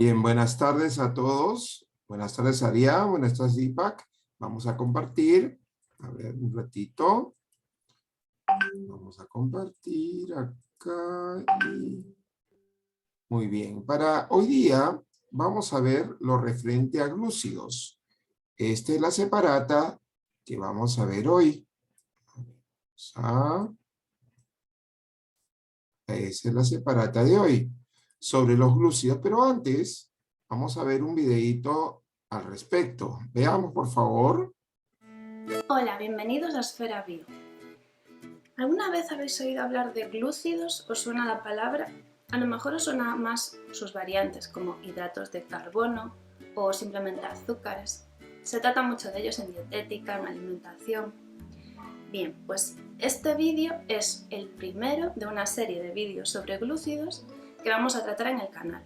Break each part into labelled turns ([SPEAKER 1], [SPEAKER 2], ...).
[SPEAKER 1] Bien, buenas tardes a todos. Buenas tardes, Aria. Buenas tardes, Deepak. Vamos a compartir. A ver, un ratito. Vamos a compartir acá. Muy bien. Para hoy día vamos a ver lo referente a glúcidos. Esta es la separata que vamos a ver hoy. Esa es la separata de hoy sobre los glúcidos, pero antes vamos a ver un videito al respecto. Veamos, por favor.
[SPEAKER 2] Hola, bienvenidos a Esfera Bio. ¿Alguna vez habéis oído hablar de glúcidos? ¿Os suena la palabra? A lo mejor os suena más sus variantes como hidratos de carbono o simplemente azúcares. Se trata mucho de ellos en dietética, en alimentación. Bien, pues este vídeo es el primero de una serie de vídeos sobre glúcidos que vamos a tratar en el canal.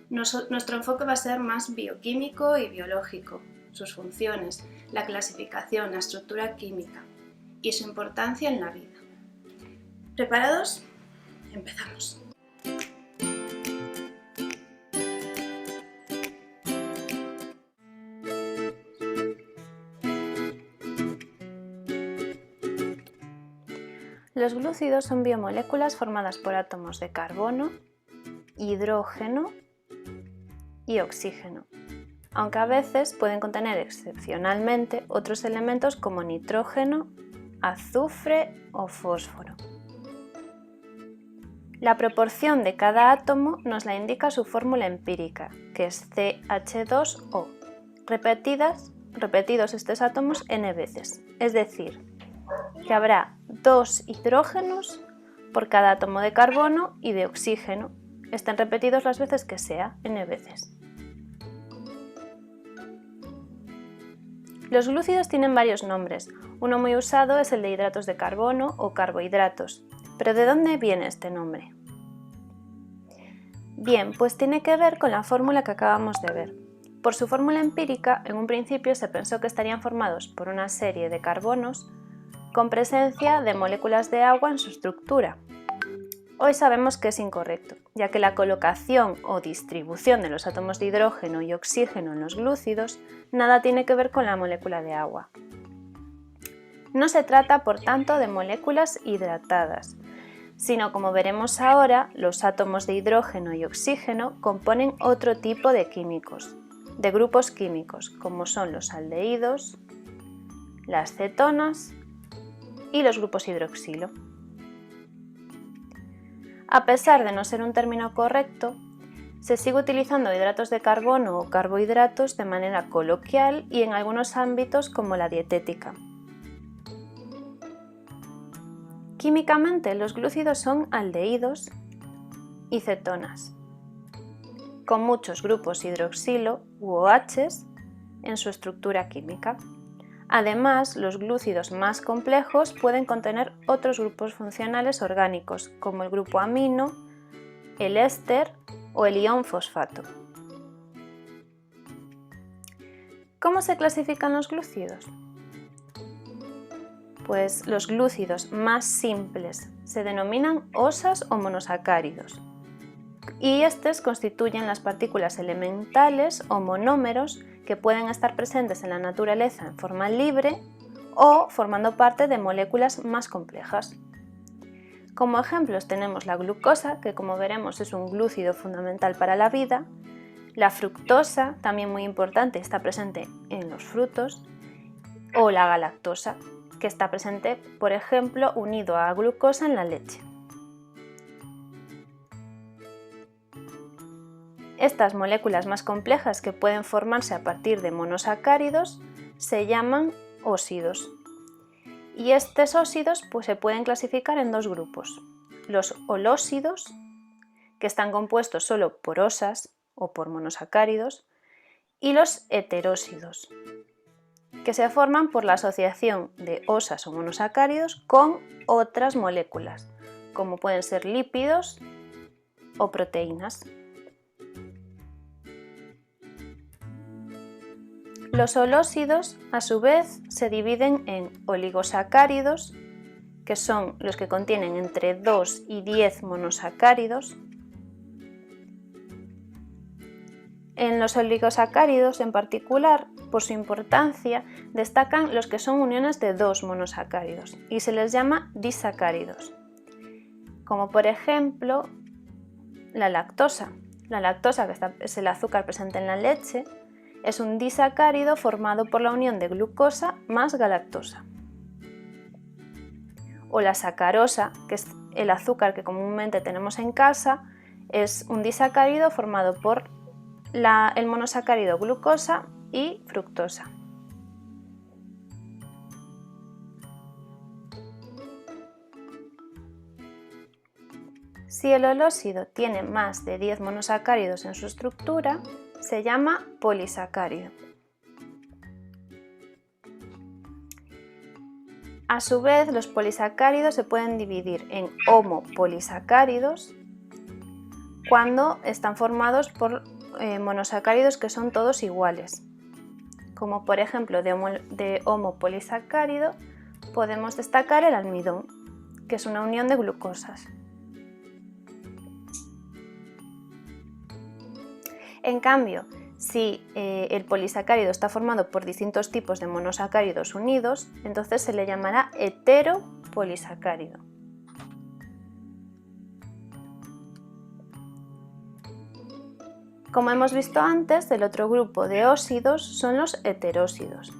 [SPEAKER 2] Nuestro enfoque va a ser más bioquímico y biológico, sus funciones, la clasificación, la estructura química y su importancia en la vida. ¿Preparados? Empezamos. Los glúcidos son biomoléculas formadas por átomos de carbono, hidrógeno y oxígeno, aunque a veces pueden contener excepcionalmente otros elementos como nitrógeno, azufre o fósforo. La proporción de cada átomo nos la indica su fórmula empírica, que es CH2O, repetidos estos átomos n veces, es decir, que habrá 2 hidrógenos por cada átomo de carbono y de oxígeno, estén repetidos las veces que sea, n veces. Los glúcidos tienen varios nombres. Uno muy usado es el de hidratos de carbono o carbohidratos. ¿Pero de dónde viene este nombre? Bien, pues tiene que ver con la fórmula que acabamos de ver. Por su fórmula empírica, en un principio se pensó que estarían formados por una serie de carbonos con presencia de moléculas de agua en su estructura. Hoy sabemos que es incorrecto, ya que la colocación o distribución de los átomos de hidrógeno y oxígeno en los glúcidos nada tiene que ver con la molécula de agua. No se trata, por tanto, de moléculas hidratadas, sino, como veremos ahora, los átomos de hidrógeno y oxígeno componen otro tipo de químicos, de grupos químicos, como son los aldehídos, las cetonas y los grupos hidroxilo. A pesar de no ser un término correcto, se sigue utilizando hidratos de carbono o carbohidratos de manera coloquial y en algunos ámbitos como la dietética. Químicamente, los glúcidos son aldehídos y cetonas, con muchos grupos hidroxilo u OHs en su estructura química. Además, los glúcidos más complejos pueden contener otros grupos funcionales orgánicos, como el grupo amino, el éster o el ion fosfato. ¿Cómo se clasifican los glúcidos? Pues los glúcidos más simples se denominan osas o monosacáridos, y estos constituyen las partículas elementales o monómeros que pueden estar presentes en la naturaleza en forma libre o formando parte de moléculas más complejas. Como ejemplos tenemos la glucosa, que como veremos es un glúcido fundamental para la vida, la fructosa, también muy importante, está presente en los frutos, o la galactosa, que está presente, por ejemplo, unido a glucosa en la leche. Estas moléculas más complejas que pueden formarse a partir de monosacáridos se llaman óxidos. Y estos óxidos se pueden clasificar en dos grupos: los holósidos, que están compuestos solo por osas o por monosacáridos, y los heterósidos, que se forman por la asociación de osas o monosacáridos con otras moléculas, como pueden ser lípidos o proteínas. Los holósidos, a su vez, se dividen en oligosacáridos, que son los que contienen entre 2 y 10 monosacáridos, En los oligosacáridos en particular, por su importancia, destacan los que son uniones de dos monosacáridos y se les llama disacáridos, como por ejemplo la lactosa. La lactosa, que es el azúcar presente en la leche, es un disacárido formado por la unión de glucosa más galactosa. O la sacarosa, que es el azúcar que comúnmente tenemos en casa, es un disacárido formado por el monosacárido glucosa y fructosa. Si el holósido tiene más de 10 monosacáridos en su estructura, se llama polisacárido. A su vez, los polisacáridos se pueden dividir en homopolisacáridos cuando están formados por monosacáridos que son todos iguales. Como por ejemplo de homopolisacárido podemos destacar el almidón, que es una unión de glucosas. En cambio, si el polisacárido está formado por distintos tipos de monosacáridos unidos, entonces se le llamará heteropolisacárido. Como hemos visto antes, el otro grupo de ósidos son los heterósidos.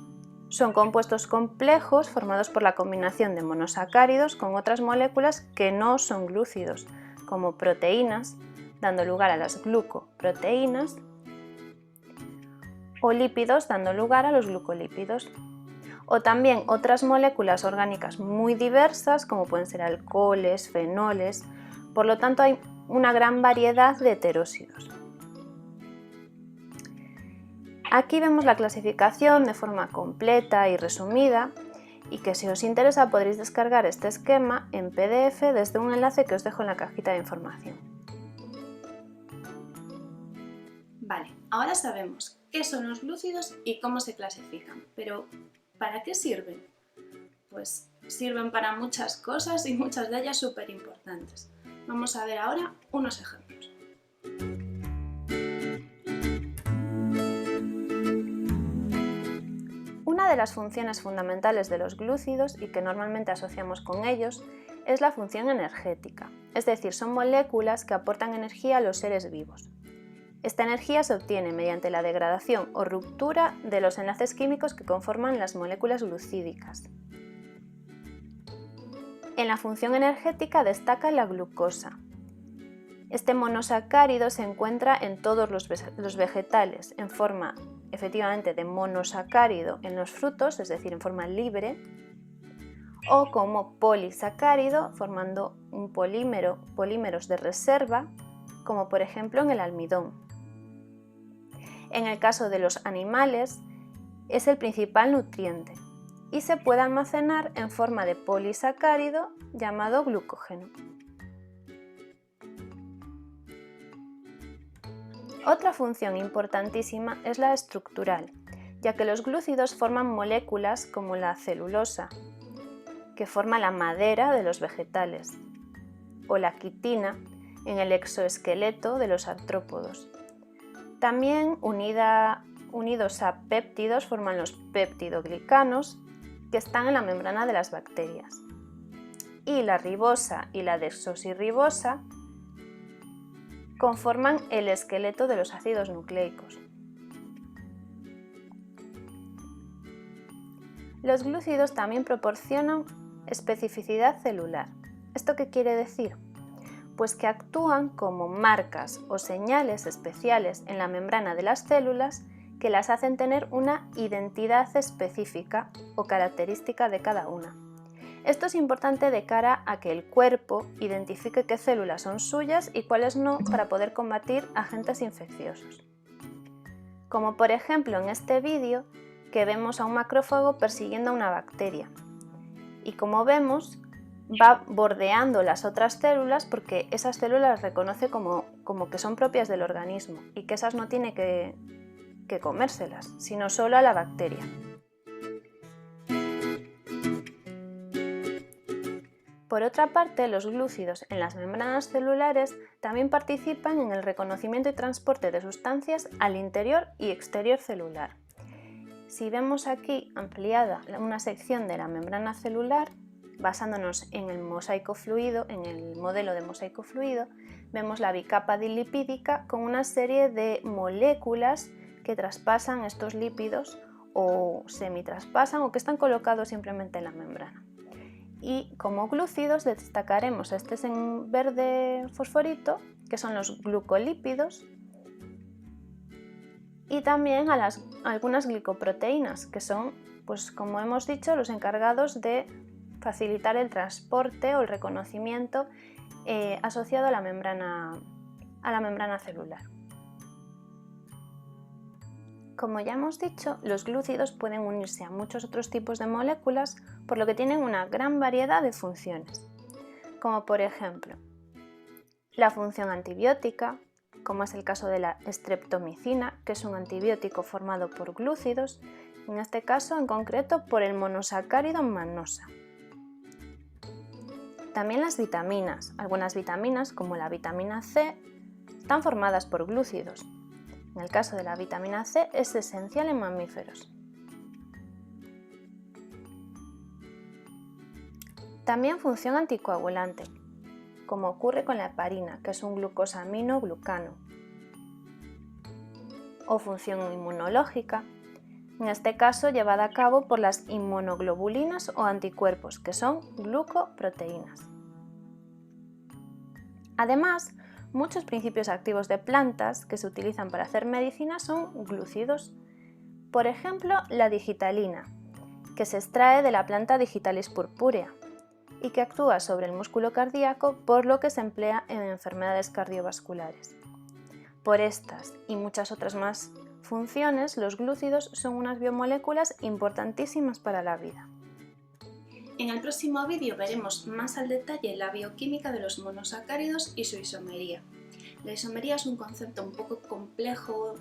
[SPEAKER 2] Son compuestos complejos formados por la combinación de monosacáridos con otras moléculas que no son glúcidos, como proteínas, dando lugar a las glucoproteínas, o lípidos, dando lugar a los glucolípidos. O también otras moléculas orgánicas muy diversas, como pueden ser alcoholes, fenoles. Por lo tanto, hay una gran variedad de heterósidos. Aquí vemos la clasificación de forma completa y resumida, y que si os interesa podréis descargar este esquema en PDF desde un enlace que os dejo en la cajita de información. Vale, ahora sabemos qué son los glúcidos y cómo se clasifican, pero ¿para qué sirven? Pues sirven para muchas cosas y muchas de ellas súper importantes. Vamos a ver ahora unos ejemplos. Una de las funciones fundamentales de los glúcidos y que normalmente asociamos con ellos es la función energética, es decir, son moléculas que aportan energía a los seres vivos. Esta energía se obtiene mediante la degradación o ruptura de los enlaces químicos que conforman las moléculas glucídicas. En la función energética destaca la glucosa. Este monosacárido se encuentra en todos los vegetales en forma efectivamente de monosacárido en los frutos, es decir, en forma libre, o como polisacárido formando un polímeros de reserva, como por ejemplo en el almidón. En el caso de los animales, es el principal nutriente y se puede almacenar en forma de polisacárido llamado glucógeno. Otra función importantísima es la estructural, ya que los glúcidos forman moléculas como la celulosa, que forma la madera de los vegetales, o la quitina en el exoesqueleto de los artrópodos. También unidos a péptidos forman los peptidoglicanos, que están en la membrana de las bacterias. Y la ribosa y la desoxirribosa conforman el esqueleto de los ácidos nucleicos. Los glúcidos también proporcionan especificidad celular. ¿Esto qué quiere decir? Pues que actúan como marcas o señales especiales en la membrana de las células que las hacen tener una identidad específica o característica de cada una. Esto es importante de cara a que el cuerpo identifique qué células son suyas y cuáles no para poder combatir agentes infecciosos. Como por ejemplo en este vídeo que vemos a un macrófago persiguiendo a una bacteria. Y como vemos, va bordeando las otras células porque esas células las reconoce como que son propias del organismo y que esas no tiene que comérselas, sino solo a la bacteria. Por otra parte, los glúcidos en las membranas celulares también participan en el reconocimiento y transporte de sustancias al interior y exterior celular. Si vemos aquí ampliada una sección de la membrana celular, basándonos en el mosaico fluido, en el modelo de mosaico fluido, vemos la bicapa dilipídica con una serie de moléculas que traspasan estos lípidos o semitraspasan o que están colocados simplemente en la membrana. Y como glúcidos destacaremos estos en verde fosforito, que son los glucolípidos, y también a algunas glicoproteínas, que son, pues como hemos dicho, los encargados de facilitar el transporte o el reconocimiento asociado a la membrana celular. Como ya hemos dicho, los glúcidos pueden unirse a muchos otros tipos de moléculas, por lo que tienen una gran variedad de funciones, como por ejemplo la función antibiótica, como es el caso de la streptomicina, que es un antibiótico formado por glúcidos, en este caso en concreto por el monosacárido manosa. También las vitaminas. Algunas vitaminas, como la vitamina C, están formadas por glúcidos. En el caso de la vitamina C es esencial en mamíferos. También función anticoagulante, como ocurre con la heparina, que es un glucosamino-glucano. O función inmunológica, en este caso llevada a cabo por las inmunoglobulinas o anticuerpos, que son glucoproteínas. Además, muchos principios activos de plantas que se utilizan para hacer medicina son glúcidos. Por ejemplo, la digitalina, que se extrae de la planta Digitalis purpurea y que actúa sobre el músculo cardíaco, por lo que se emplea en enfermedades cardiovasculares. Por estas y muchas otras más funciones, los glúcidos son unas biomoléculas importantísimas para la vida. En el próximo vídeo veremos más al detalle la bioquímica de los monosacáridos y su isomería. La isomería es un concepto un poco complejo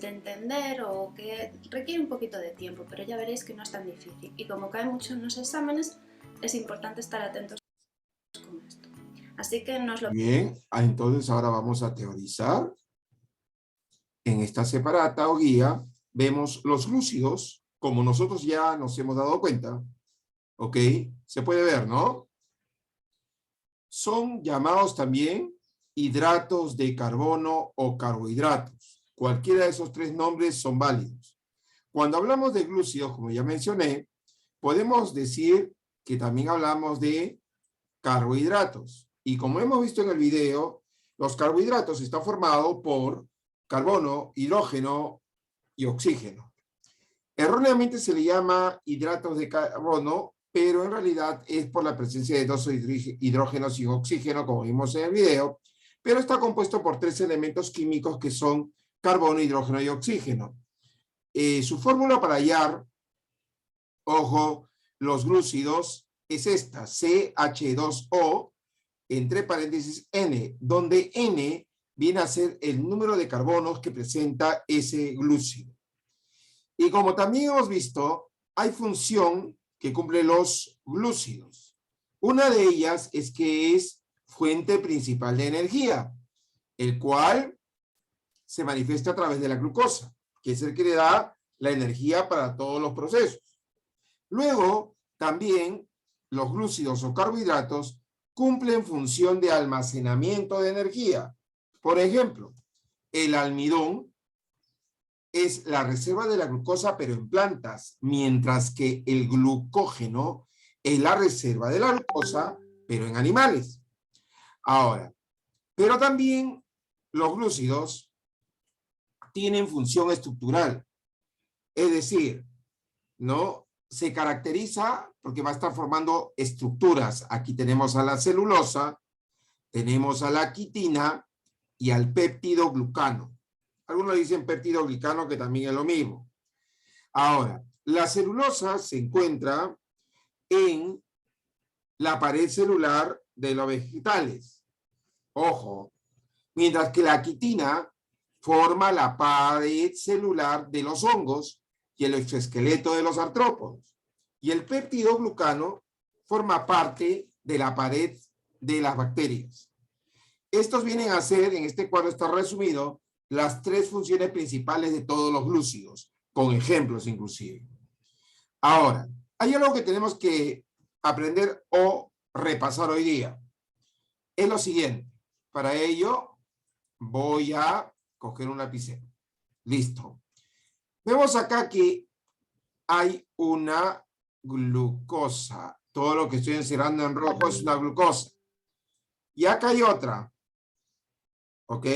[SPEAKER 2] de entender o que requiere un poquito de tiempo, pero ya veréis que no es tan difícil. Y como cae mucho en los exámenes, es importante estar atentos con esto. Así que nos lo...
[SPEAKER 1] Bien, entonces ahora vamos a teorizar. En esta separata o guía vemos los glúcidos, como nosotros ya nos hemos dado cuenta. ¿Ok? Se puede ver, ¿no? Son llamados también hidratos de carbono o carbohidratos. Cualquiera de esos tres nombres son válidos. Cuando hablamos de glúcidos, como ya mencioné, podemos decir que también hablamos de carbohidratos. Y como hemos visto en el video, los carbohidratos están formados por carbono, hidrógeno y oxígeno. Erróneamente se le llama hidratos de carbono, pero en realidad es por la presencia de dos hidrógenos y oxígeno, como vimos en el video, pero está compuesto por tres elementos químicos que son carbono, hidrógeno y oxígeno. Su fórmula para hallar, ojo, los glúcidos es esta, CH2O, entre paréntesis N, donde N viene a ser el número de carbonos que presenta ese glúcido. Y como también hemos visto, hay función que cumplen los glúcidos. Una de ellas es que es fuente principal de energía, el cual se manifiesta a través de la glucosa, que es el que le da la energía para todos los procesos. Luego, también los glúcidos o carbohidratos cumplen función de almacenamiento de energía. Por ejemplo, el almidón es la reserva de la glucosa, pero en plantas, mientras que el glucógeno es la reserva de la glucosa, pero en animales. Ahora, pero también los glúcidos tienen función estructural, es decir, ¿no? Se caracteriza porque va a estar formando estructuras. Aquí tenemos a la celulosa, tenemos a la quitina y al péptido glucano. Algunos dicen péptido glicano, que también es lo mismo. Ahora, la celulosa se encuentra en la pared celular de los vegetales. Ojo, mientras que la quitina forma la pared celular de los hongos y el exoesqueleto de los artrópodos. Y el péptido glucano forma parte de la pared de las bacterias. Estos vienen a ser, en este cuadro está resumido, las 3 funciones principales de todos los glúcidos, con ejemplos inclusive. Ahora, hay algo que tenemos que aprender o repasar hoy día. Es lo siguiente. Para ello, voy a coger un lapicero. Listo. Vemos acá que hay una glucosa. Todo lo que estoy encerrando en rojo es una glucosa. Y acá hay otra. ¿Ok?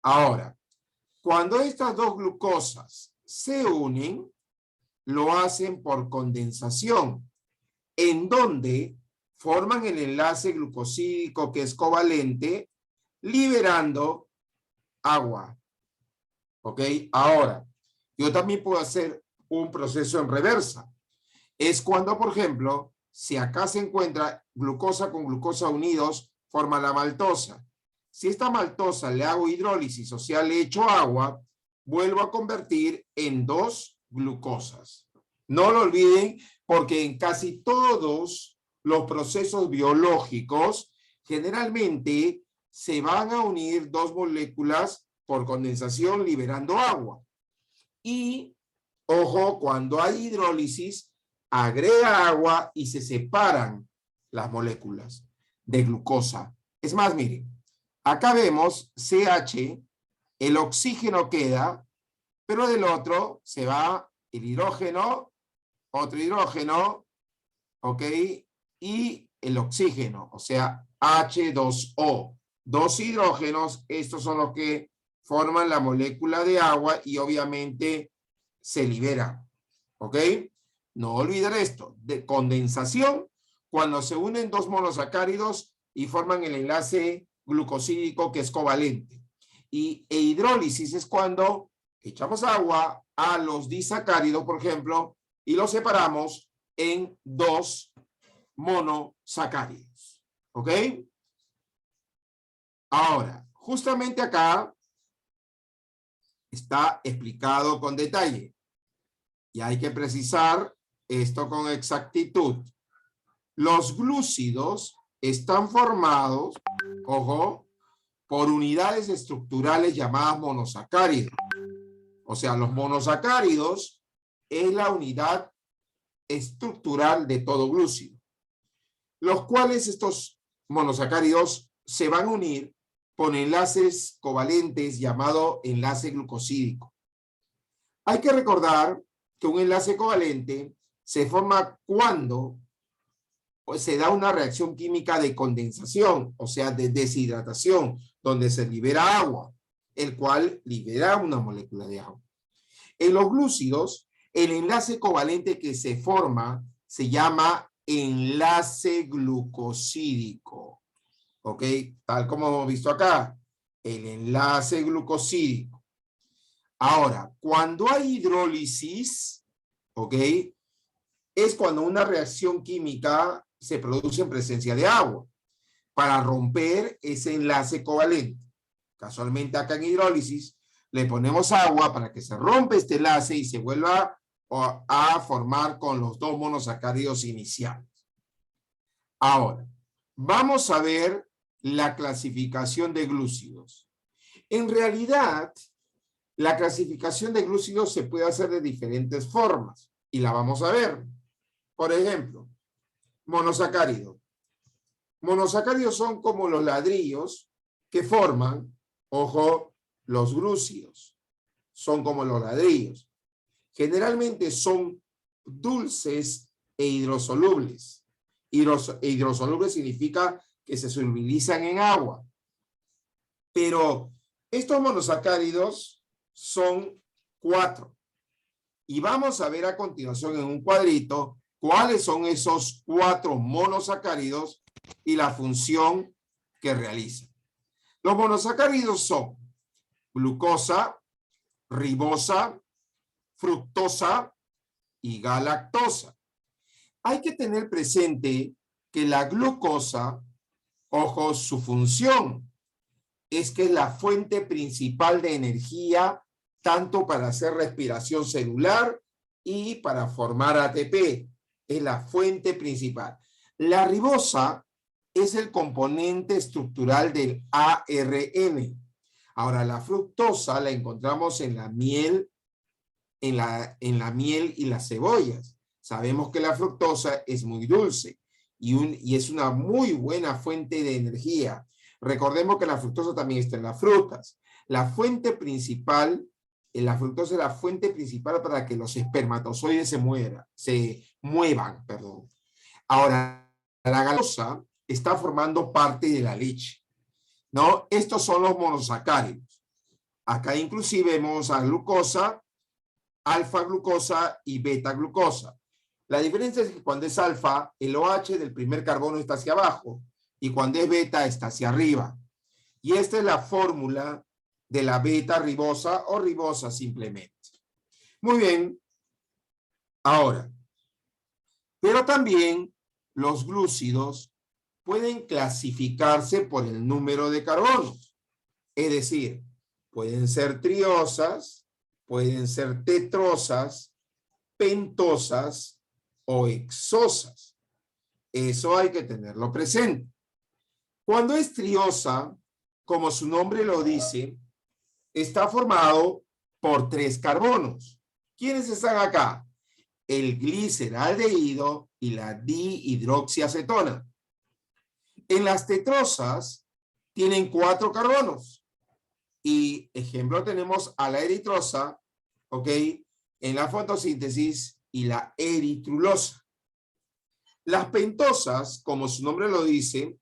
[SPEAKER 1] Ahora, cuando estas dos glucosas se unen, lo hacen por condensación, en donde forman el enlace glucosídico que es covalente, liberando agua. ¿Ok? Ahora, yo también puedo hacer un proceso en reversa. Es cuando, por ejemplo, si acá se encuentra glucosa con glucosa unidos, forma la maltosa. Si esta maltosa le hago hidrólisis, o sea, le echo agua, vuelvo a convertir en 2 glucosas. No lo olviden, porque en casi todos los procesos biológicos, generalmente se van a unir 2 moléculas por condensación liberando agua. Y, ojo, cuando hay hidrólisis, agrega agua y se separan las moléculas de glucosa. Es más, miren, acá vemos CH, el oxígeno queda, pero del otro se va el hidrógeno, otro hidrógeno, ¿ok? Y el oxígeno, o sea, H2O. 2 hidrógenos, estos son los que forman la molécula de agua y obviamente se libera, ¿ok? No olviden esto, de condensación, cuando se unen 2 monosacáridos y forman el enlace glucosídico que es covalente. E hidrólisis es cuando echamos agua a los disacáridos, por ejemplo, y los separamos en 2 monosacáridos, ¿ok? Ahora, justamente acá está explicado con detalle y hay que precisar esto con exactitud. Los glúcidos están formados, ojo, por unidades estructurales llamadas monosacáridos. O sea, los monosacáridos es la unidad estructural de todo glúcido, los cuales estos monosacáridos se van a unir con enlaces covalentes llamado enlace glucosídico. Hay que recordar que un enlace covalente se forma cuando se da una reacción química de condensación, o sea, de deshidratación, donde se libera agua, el cual libera una molécula de agua. En los glúcidos, el enlace covalente que se forma se llama enlace glucosídico. ¿Ok? Tal como hemos visto acá, el enlace glucosídico. Ahora, cuando hay hidrólisis, ¿ok? Es cuando una reacción química se produce en presencia de agua para romper ese enlace covalente. Casualmente acá en hidrólisis le ponemos agua para que se rompa este enlace y se vuelva a formar con los 2 monosacáridos iniciales. Ahora, vamos a ver la clasificación de glúcidos. En realidad, la clasificación de glúcidos se puede hacer de diferentes formas y la vamos a ver. Por ejemplo, monosacárido. Monosacáridos son como los ladrillos que forman, ojo, los glúcidos. Son como los ladrillos. Generalmente son dulces e hidrosolubles. Hidrosolubles significa que se solubilizan en agua. Pero estos monosacáridos son 4. Y vamos a ver a continuación en un cuadrito cuáles son esos 4 monosacáridos y la función que realizan. Los monosacáridos son glucosa, ribosa, fructosa y galactosa. Hay que tener presente que la glucosa, ojo, su función es que es la fuente principal de energía tanto para hacer respiración celular y para formar ATP. Es la fuente principal. La ribosa es el componente estructural del ARN. Ahora, la fructosa la encontramos en la miel, en la miel y las cebollas. Sabemos que la fructosa es muy dulce y es una muy buena fuente de energía. Recordemos que la fructosa también está en las frutas. La fuente principal, la fructosa es la fuente principal para que los espermatozoides se muevan, perdón. Ahora, la glucosa está formando parte de la leche, ¿no? Estos son los monosacáridos. Acá inclusive vemos a glucosa, alfa glucosa y beta glucosa. La diferencia es que cuando es alfa, el OH del primer carbono está hacia abajo y cuando es beta está hacia arriba. Y esta es la fórmula de la beta ribosa o ribosa simplemente. Muy bien. Ahora, pero también los glúcidos pueden clasificarse por el número de carbonos. Es decir, pueden ser triosas, pueden ser tetrosas, pentosas o hexosas. Eso hay que tenerlo presente. Cuando es triosa, como su nombre lo dice, está formado por 3 carbonos. ¿Quiénes están acá? El gliceraldehído y la dihidroxiacetona. En las tetrosas tienen 4 carbonos. Y ejemplo tenemos a la eritrosa, ¿ok? En la fotosíntesis y la eritrulosa. Las pentosas, como su nombre lo dice,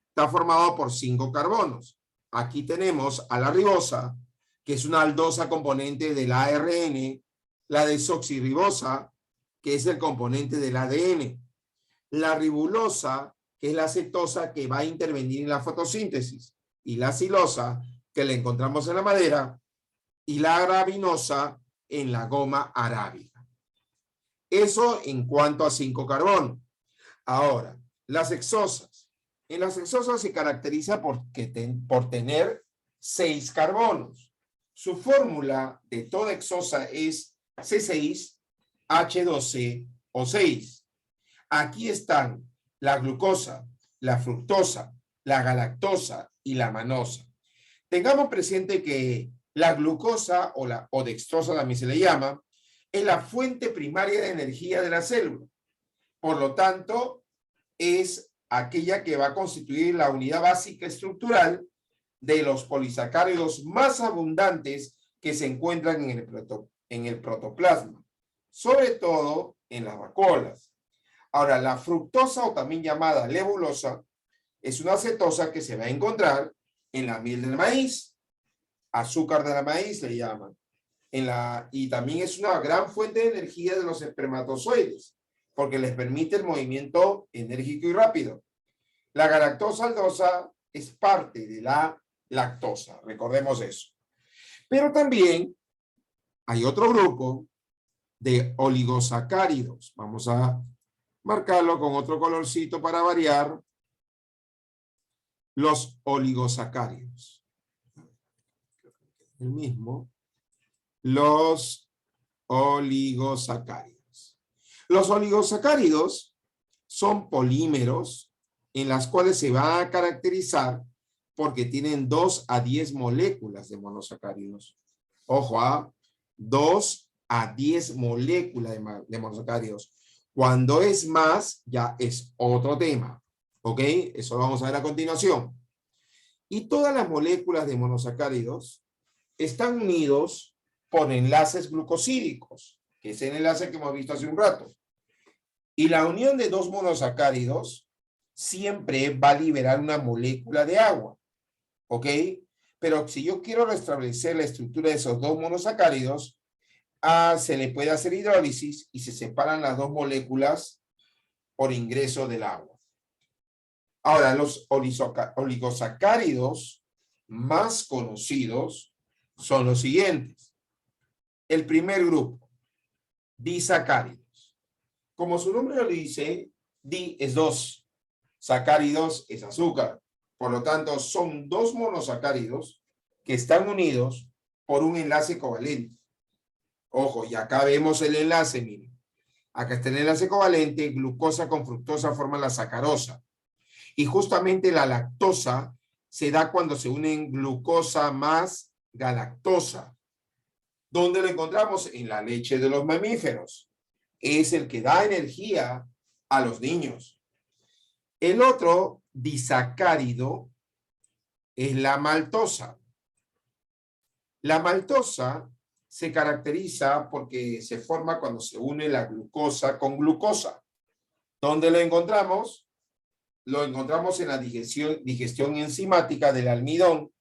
[SPEAKER 1] está formado por 5 carbonos. Aquí tenemos a la ribosa, que es una aldosa componente del ARN, la desoxirribosa, que es el componente del ADN, la ribulosa, que es la cetosa que va a intervenir en la fotosíntesis, y la silosa, que la encontramos en la madera, y la arabinosa en la goma arábiga. Eso en cuanto a 5 carbonos. Ahora, las hexosas. En las hexosas se caracteriza por tener 6 carbonos. Su fórmula de toda hexosa es C6H12O6. Aquí están la glucosa, la fructosa, la galactosa y la manosa. Tengamos presente que la glucosa o dextrosa también se le llama, es la fuente primaria de energía de la célula. Por lo tanto, es aquella que va a constituir la unidad básica estructural de los polisacáridos más abundantes que se encuentran en el protoplasma, sobre todo en las vacuolas. Ahora, la fructosa o también llamada levulosa es una cetosa que se va a encontrar en la miel del maíz, azúcar de la maíz le llaman, y también es una gran fuente de energía de los espermatozoides, porque les permite el movimiento enérgico y rápido. La galactosa aldosa es parte de la lactosa, recordemos eso. Pero también hay otro grupo de oligosacáridos. Vamos a marcarlo con otro colorcito para variar. Los oligosacáridos. El mismo. Los oligosacáridos. Los oligosacáridos son polímeros en las cuales se van a caracterizar porque tienen 2 a 10 moléculas de monosacáridos. Ojo, a 2 a 10 moléculas de monosacáridos. Cuando es más, ya es otro tema. ¿Ok? Eso lo vamos a ver a continuación. Y todas las moléculas de monosacáridos están unidos por enlaces glucosídicos, que es el enlace que hemos visto hace un rato. Y la unión de 2 monosacáridos siempre va a liberar una molécula de agua. ¿Ok? Pero si yo quiero restablecer la estructura de esos 2 monosacáridos, se le puede hacer hidrólisis y se separan las 2 moléculas por ingreso del agua. Ahora, los oligosacáridos más conocidos son los siguientes. El primer grupo, disacáridos. Como su nombre lo dice, di es 2, sacáridos es azúcar. Por lo tanto, son 2 monosacáridos que están unidos por un enlace covalente. Ojo, y acá vemos el enlace, miren. Acá está el enlace covalente, glucosa con fructosa forman la sacarosa. Y justamente la lactosa se da cuando se unen glucosa más galactosa. ¿Dónde lo encontramos? En la leche de los mamíferos. Es el que da energía a los niños. El otro disacárido es la maltosa. La maltosa se caracteriza porque se forma cuando se une la glucosa con glucosa. ¿Dónde lo encontramos? Lo encontramos en la digestión enzimática del almidón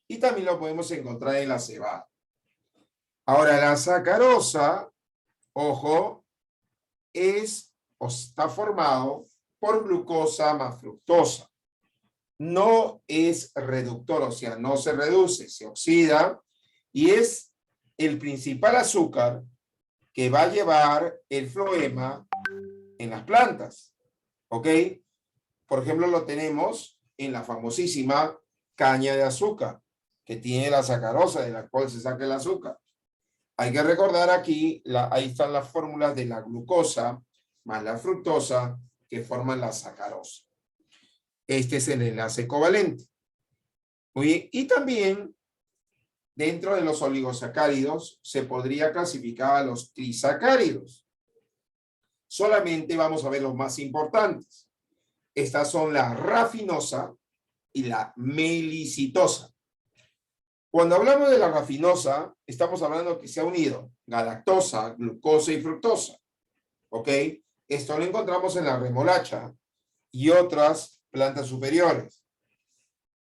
[SPEAKER 1] y también lo podemos encontrar en la cebada. Ahora, la sacarosa, ojo, es o está formado por glucosa más fructosa. No es reductor, o sea, no se reduce, se oxida y es el principal azúcar que va a llevar el floema en las plantas. ¿Ok? Por ejemplo, lo tenemos en la famosísima caña de azúcar, que tiene la sacarosa, de la cual se saca el azúcar. Hay que recordar aquí, ahí están las fórmulas de la glucosa más la fructosa que forman la sacarosa. Este es el enlace covalente. Muy bien. Y también, dentro de los oligosacáridos, se podría clasificar a los trisacáridos. Solamente vamos a ver los más importantes. Estas son la rafinosa y la melicitosa. Cuando hablamos de la rafinosa, estamos hablando que se ha unido galactosa, glucosa y fructosa. ¿Ok? Esto lo encontramos en la remolacha y otras plantas superiores.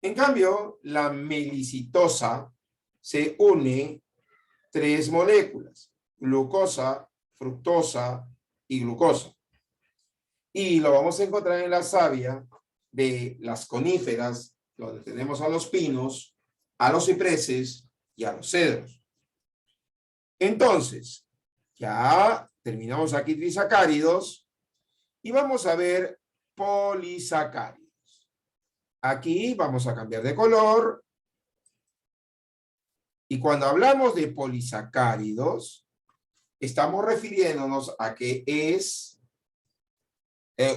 [SPEAKER 1] En cambio, la melicitosa se une 3 moléculas, glucosa, fructosa y glucosa. Y lo vamos a encontrar en la savia de las coníferas, donde tenemos a los pinos, a los cipreses y a los cedros. Entonces, ya terminamos aquí trisacáridos y vamos a ver polisacáridos. Aquí vamos a cambiar de color. Y cuando hablamos de polisacáridos, estamos refiriéndonos a que es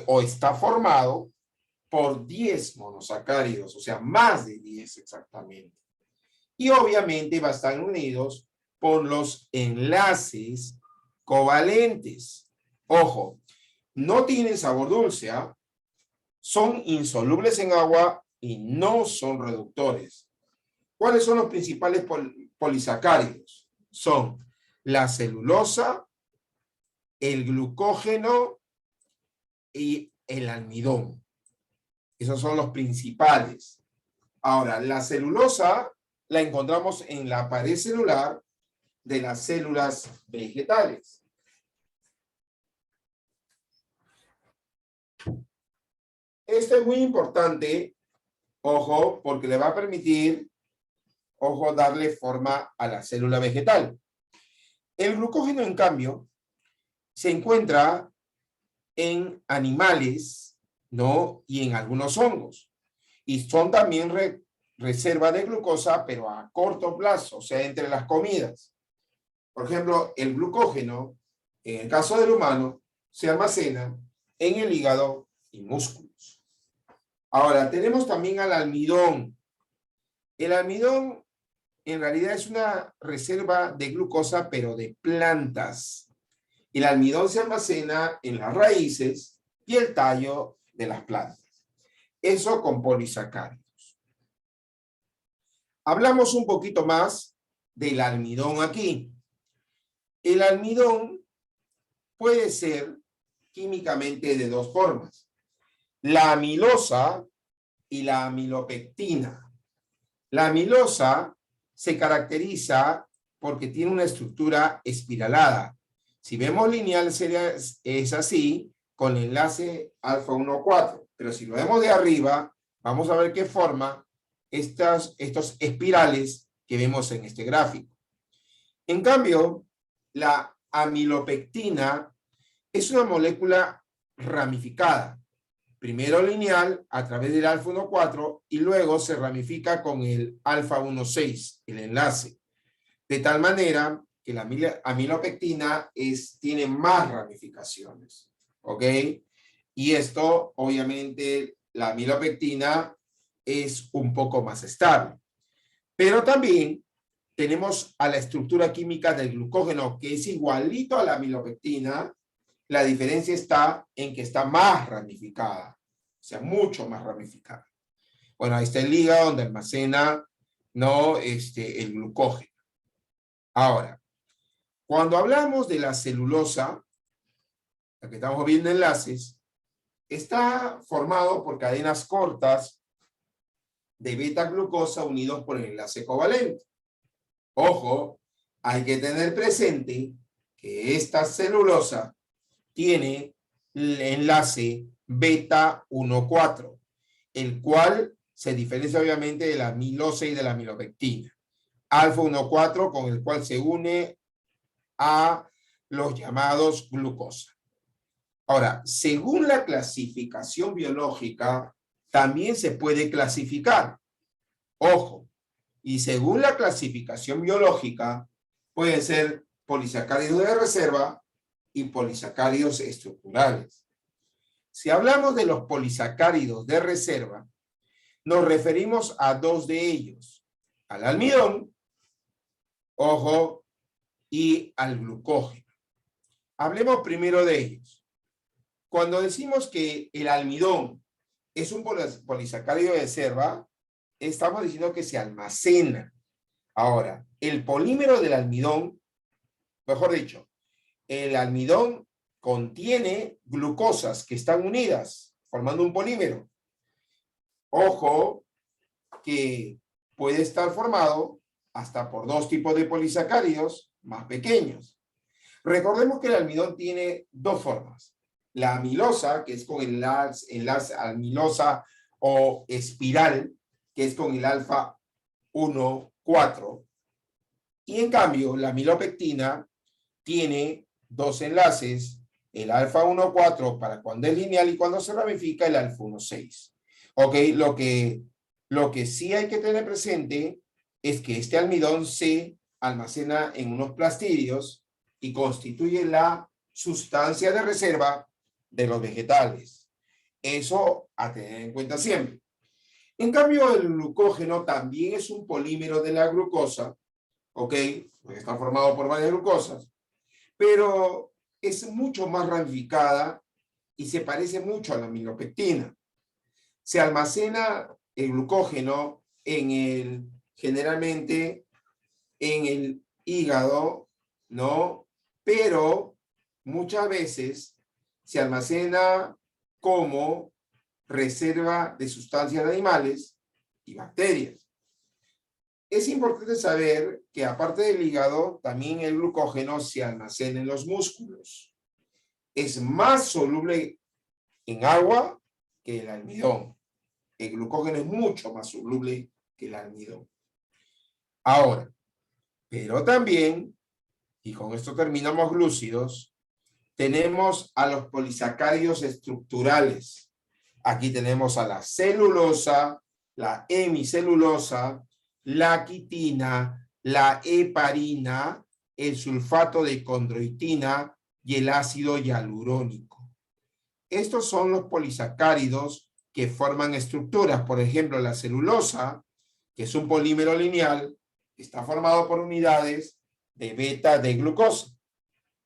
[SPEAKER 1] o está formado por 10 monosacáridos, o sea, más de 10 exactamente. Y obviamente va a estar unidos por los enlaces covalentes. Ojo, no tienen sabor dulce, ¿ah? Son insolubles en agua y no son reductores. ¿Cuáles son los principales polisacáridos? Son la celulosa, el glucógeno y el almidón. Esos son los principales. Ahora, la celulosa la encontramos en la pared celular de las células vegetales. Esto es muy importante, ojo, porque le va a permitir, ojo, darle forma a la célula vegetal. El glucógeno, en cambio, se encuentra en animales, ¿no? Y en algunos hongos. Y son también reserva de glucosa, pero a corto plazo, o sea, entre las comidas. Por ejemplo, el glucógeno, en el caso del humano, se almacena en el hígado y músculos. Ahora, tenemos también al almidón. El almidón, en realidad, es una reserva de glucosa, pero de plantas. El almidón se almacena en las raíces y el tallo de las plantas. Eso con polisacáridos. Hablamos un poquito más del almidón aquí. El almidón puede ser químicamente de 2 formas. La amilosa y la amilopectina. La amilosa se caracteriza porque tiene una estructura espiralada. Si vemos lineal es así, con el enlace alfa 1,4. Pero si lo vemos de arriba, vamos a ver qué forma estos espirales que vemos en este gráfico. En cambio, la amilopectina es una molécula ramificada. Primero lineal a través del alfa 1,4 y luego se ramifica con el alfa 1,6, el enlace. De tal manera que la amilopectina tiene más ramificaciones, ¿ok? Y esto, obviamente, la amilopectina es un poco más estable. Pero también tenemos a la estructura química del glucógeno, que es igualito a la amilopectina. La diferencia está en que está más ramificada, o sea, mucho más ramificada. Bueno, ahí está el hígado donde almacena, ¿no? El glucógeno. Ahora, cuando hablamos de la celulosa, la que estamos viendo enlaces, está formado por cadenas cortas de beta-glucosa unidos por el enlace covalente. Ojo, hay que tener presente que esta celulosa tiene el enlace beta 1,4, el cual se diferencia obviamente de la amilosa y de la amilopectina. Alfa 1,4 con el cual se une a los llamados glucosa. Ahora, según la clasificación biológica, también se puede clasificar. Ojo, y según la clasificación biológica, pueden ser polisacáridos de reserva y polisacáridos estructurales. Si hablamos de los polisacáridos de reserva, nos referimos a dos de ellos, al almidón, ojo, y al glucógeno. Hablemos primero de ellos. Cuando decimos que el almidón es un polisacárido de reserva, estamos diciendo que se almacena. Ahora, el polímero del almidón, mejor dicho, el almidón contiene glucosas que están unidas, formando un polímero. Ojo, que puede estar formado hasta por dos tipos de polisacáridos más pequeños. Recordemos que el almidón tiene dos formas. La amilosa, que es con el enlace amilosa o espiral, que es con el alfa 1,4. Y en cambio, la amilopectina tiene dos enlaces, el alfa 1,4 para cuando es lineal y cuando se ramifica el alfa 1,6. Ok, lo que sí hay que tener presente es que este almidón se almacena en unos plastidios y constituye la sustancia de reserva de los vegetales. Eso a tener en cuenta siempre. En cambio, el glucógeno también es un polímero de la glucosa, ¿ok? Porque está formado por varias glucosas, pero es mucho más ramificada y se parece mucho a la amilopectina. Se almacena el glucógeno generalmente en el hígado, ¿no? Pero muchas veces se almacena como reserva de sustancias de animales y bacterias. Es importante saber que aparte del hígado, también el glucógeno se almacena en los músculos. Es más soluble en agua que el almidón. El glucógeno es mucho más soluble que el almidón. Ahora, pero también, y con esto terminamos glúcidos, tenemos a los polisacáridos estructurales. Aquí tenemos a la celulosa, la hemicelulosa, la quitina, la heparina, el sulfato de condroitina y el ácido hialurónico. Estos son los polisacáridos que forman estructuras. Por ejemplo, la celulosa, que es un polímero lineal, está formado por unidades de beta de glucosa,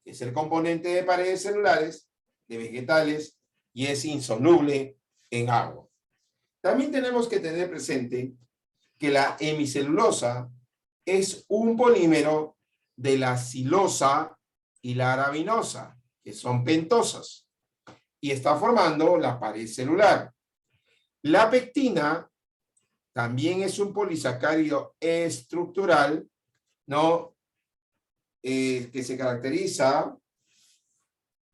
[SPEAKER 1] que es el componente de paredes celulares de vegetales y es insoluble en agua. También tenemos que tener presente que la hemicelulosa es un polímero de la silosa y la arabinosa, que son pentosas, y está formando la pared celular. La pectina también es un polisacárido estructural, ¿no? Que se caracteriza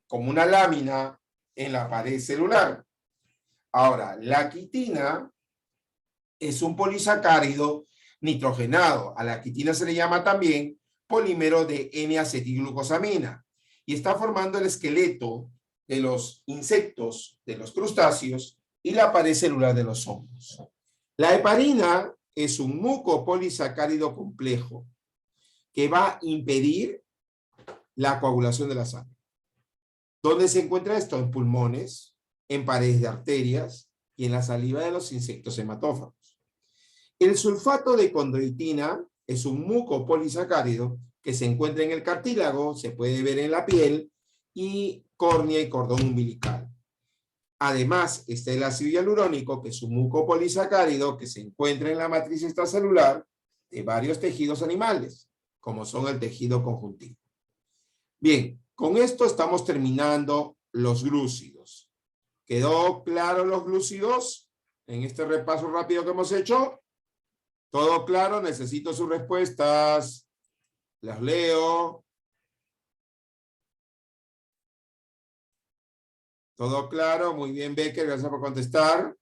[SPEAKER 1] como una lámina en la pared celular. Ahora, la quitina es un polisacárido nitrogenado. A la quitina se le llama también polímero de N-acetilglucosamina y está formando el esqueleto de los insectos, de los crustáceos y la pared celular de los hongos. La heparina es un mucopolisacárido complejo que va a impedir la coagulación de la sangre. ¿Dónde se encuentra esto? En pulmones, en paredes de arterias y en la saliva de los insectos hematófagos. El sulfato de condroitina es un mucopolisacárido que se encuentra en el cartílago, se puede ver en la piel y córnea y cordón umbilical. Además, está el ácido hialurónico, que es un mucopolisacárido que se encuentra en la matriz extracelular de varios tejidos animales, como son el tejido conjuntivo. Bien, con esto estamos terminando los glúcidos. ¿Quedó claro los glúcidos en este repaso rápido que hemos hecho? ¿Todo claro? Necesito sus respuestas. Las leo. ¿Todo claro? Muy bien, Becker, gracias por contestar.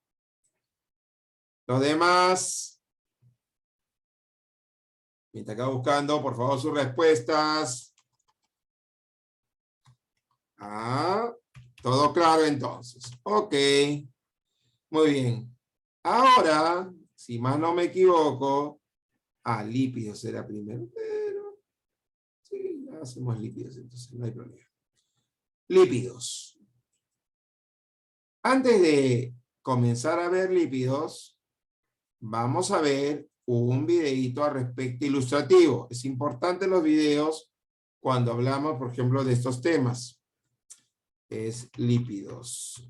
[SPEAKER 1] Los demás. Mientras acá buscando, por favor, sus respuestas. Todo claro entonces. Ok. Muy bien. Ahora, si más no me equivoco, lípidos era primero, pero sí, ya hacemos lípidos, entonces no hay problema. Lípidos. Antes de comenzar a ver lípidos, vamos a ver un videíto al respecto ilustrativo. Es importante los videos cuando hablamos, por ejemplo, de estos temas. Es lípidos.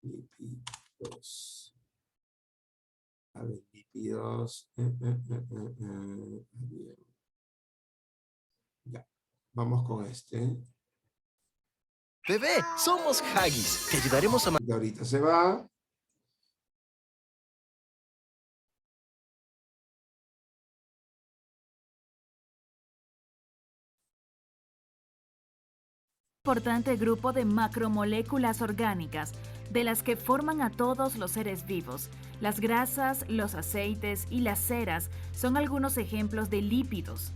[SPEAKER 1] Lípidos. A ver, lípidos. Ya, vamos con este.
[SPEAKER 3] Bebé, somos Huggies. Te ayudaremos a...
[SPEAKER 1] Ahorita se va.
[SPEAKER 4] Importante grupo de macromoléculas orgánicas, de las que forman a todos los seres vivos. Las grasas, los aceites y las ceras son algunos ejemplos de lípidos.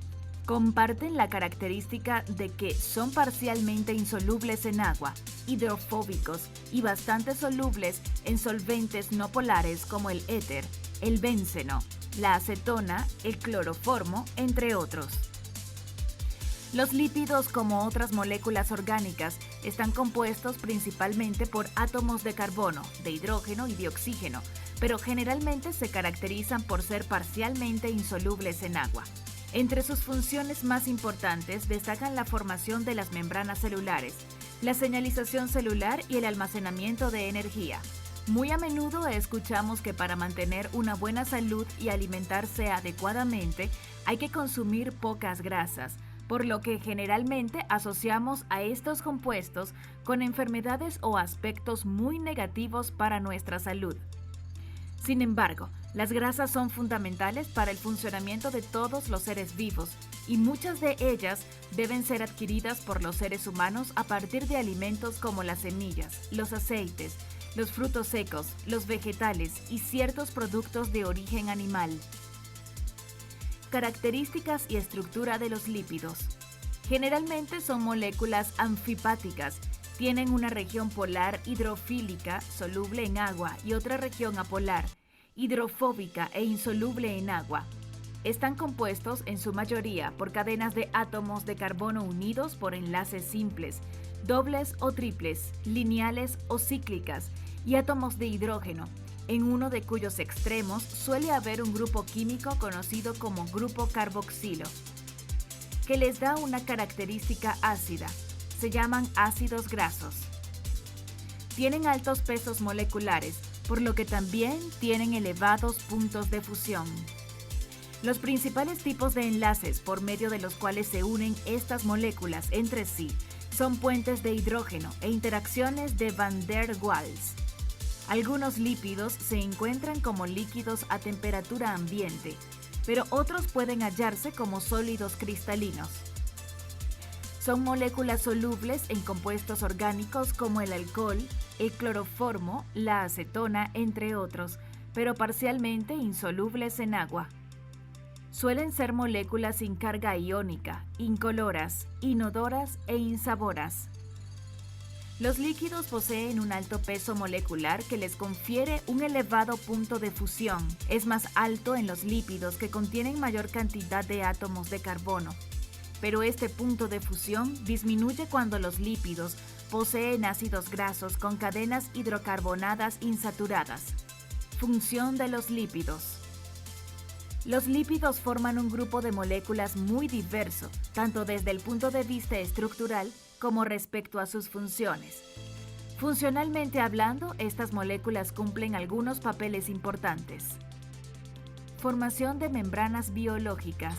[SPEAKER 4] Comparten la característica de que son parcialmente insolubles en agua, hidrofóbicos y bastante solubles en solventes no polares como el éter, el benceno, la acetona, el cloroformo, entre otros. Los lípidos, como otras moléculas orgánicas, están compuestos principalmente por átomos de carbono, de hidrógeno y de oxígeno, pero generalmente se caracterizan por ser parcialmente insolubles en agua. Entre sus funciones más importantes destacan la formación de las membranas celulares, la señalización celular y el almacenamiento de energía. Muy a menudo escuchamos que para mantener una buena salud y alimentarse adecuadamente hay que consumir pocas grasas, por lo que generalmente asociamos a estos compuestos con enfermedades o aspectos muy negativos para nuestra salud. Sin embargo, las grasas son fundamentales para el funcionamiento de todos los seres vivos y muchas de ellas deben ser adquiridas por los seres humanos a partir de alimentos como las semillas, los aceites, los frutos secos, los vegetales y ciertos productos de origen animal. Características y estructura de los lípidos. Generalmente son moléculas anfipáticas. Tienen una región polar hidrofílica, soluble en agua, y otra región apolar, hidrofóbica e insoluble en agua. Están compuestos en su mayoría por cadenas de átomos de carbono unidos por enlaces simples, dobles o triples, lineales o cíclicas, y átomos de hidrógeno, en uno de cuyos extremos suele haber un grupo químico conocido como grupo carboxilo, que les da una característica ácida. Se llaman ácidos grasos. Tienen altos pesos moleculares, por lo que también tienen elevados puntos de fusión. Los principales tipos de enlaces por medio de los cuales se unen estas moléculas entre sí son puentes de hidrógeno e interacciones de Van der Waals. Algunos lípidos se encuentran como líquidos a temperatura ambiente, pero otros pueden hallarse como sólidos cristalinos. Son moléculas solubles en compuestos orgánicos como el alcohol, el cloroformo, la acetona, entre otros, pero parcialmente insolubles en agua. Suelen ser moléculas sin carga iónica, incoloras, inodoras e insaboras. Los líquidos poseen un alto peso molecular que les confiere un elevado punto de fusión. Es más alto en los lípidos que contienen mayor cantidad de átomos de carbono. Pero este punto de fusión disminuye cuando los lípidos poseen ácidos grasos con cadenas hidrocarbonadas insaturadas. Función de los lípidos. Los lípidos forman un grupo de moléculas muy diverso, tanto desde el punto de vista estructural como respecto a sus funciones. Funcionalmente hablando, estas moléculas cumplen algunos papeles importantes. Formación de membranas biológicas.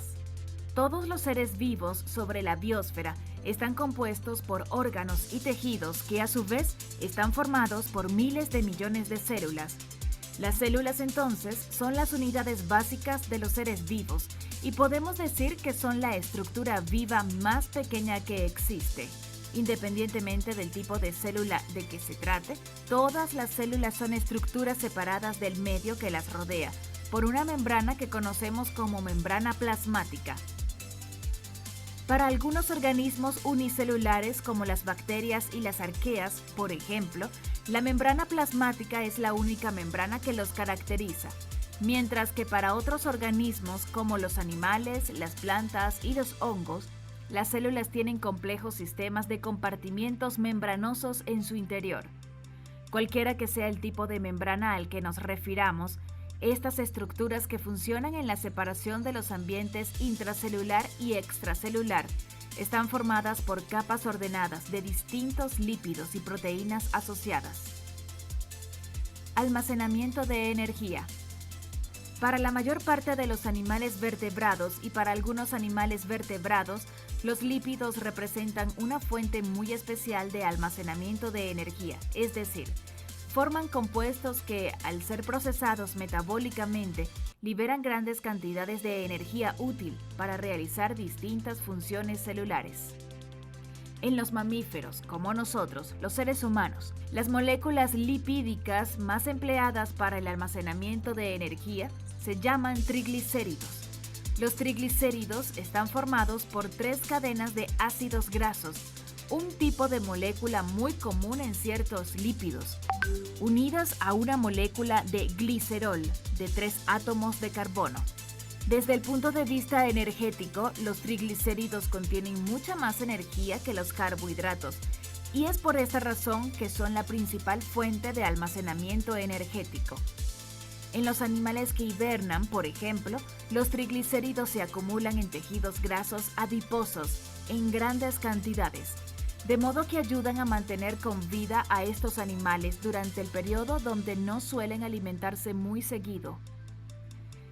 [SPEAKER 4] Todos los seres vivos sobre la biosfera están compuestos por órganos y tejidos que a su vez están formados por miles de millones de células. Las células entonces son las unidades básicas de los seres vivos y podemos decir que son la estructura viva más pequeña que existe. Independientemente del tipo de célula de que se trate, todas las células son estructuras separadas del medio que las rodea por una membrana que conocemos como membrana plasmática. Para algunos organismos unicelulares como las bacterias y las arqueas, por ejemplo, la membrana plasmática es la única membrana que los caracteriza, mientras que para otros organismos como los animales, las plantas y los hongos, las células tienen complejos sistemas de compartimientos membranosos en su interior. Cualquiera que sea el tipo de membrana al que nos refiramos, estas estructuras que funcionan en la separación de los ambientes intracelular y extracelular están formadas por capas ordenadas de distintos lípidos y proteínas asociadas. Almacenamiento de energía. Para la mayor parte de los animales vertebrados y para algunos animales vertebrados, los lípidos representan una fuente muy especial de almacenamiento de energía, es decir, forman compuestos que, al ser procesados metabólicamente, liberan grandes cantidades de energía útil para realizar distintas funciones celulares. En los mamíferos, como nosotros, los seres humanos, las moléculas lipídicas más empleadas para el almacenamiento de energía se llaman triglicéridos. Los triglicéridos están formados por 3 cadenas de ácidos grasos, un tipo de molécula muy común en ciertos lípidos, unidas a una molécula de glicerol de 3 átomos de carbono. Desde el punto de vista energético, los triglicéridos contienen mucha más energía que los carbohidratos, y es por esta razón que son la principal fuente de almacenamiento energético. En los animales que hibernan, por ejemplo, los triglicéridos se acumulan en tejidos grasos adiposos en grandes cantidades, de modo que ayudan a mantener con vida a estos animales durante el periodo donde no suelen alimentarse muy seguido.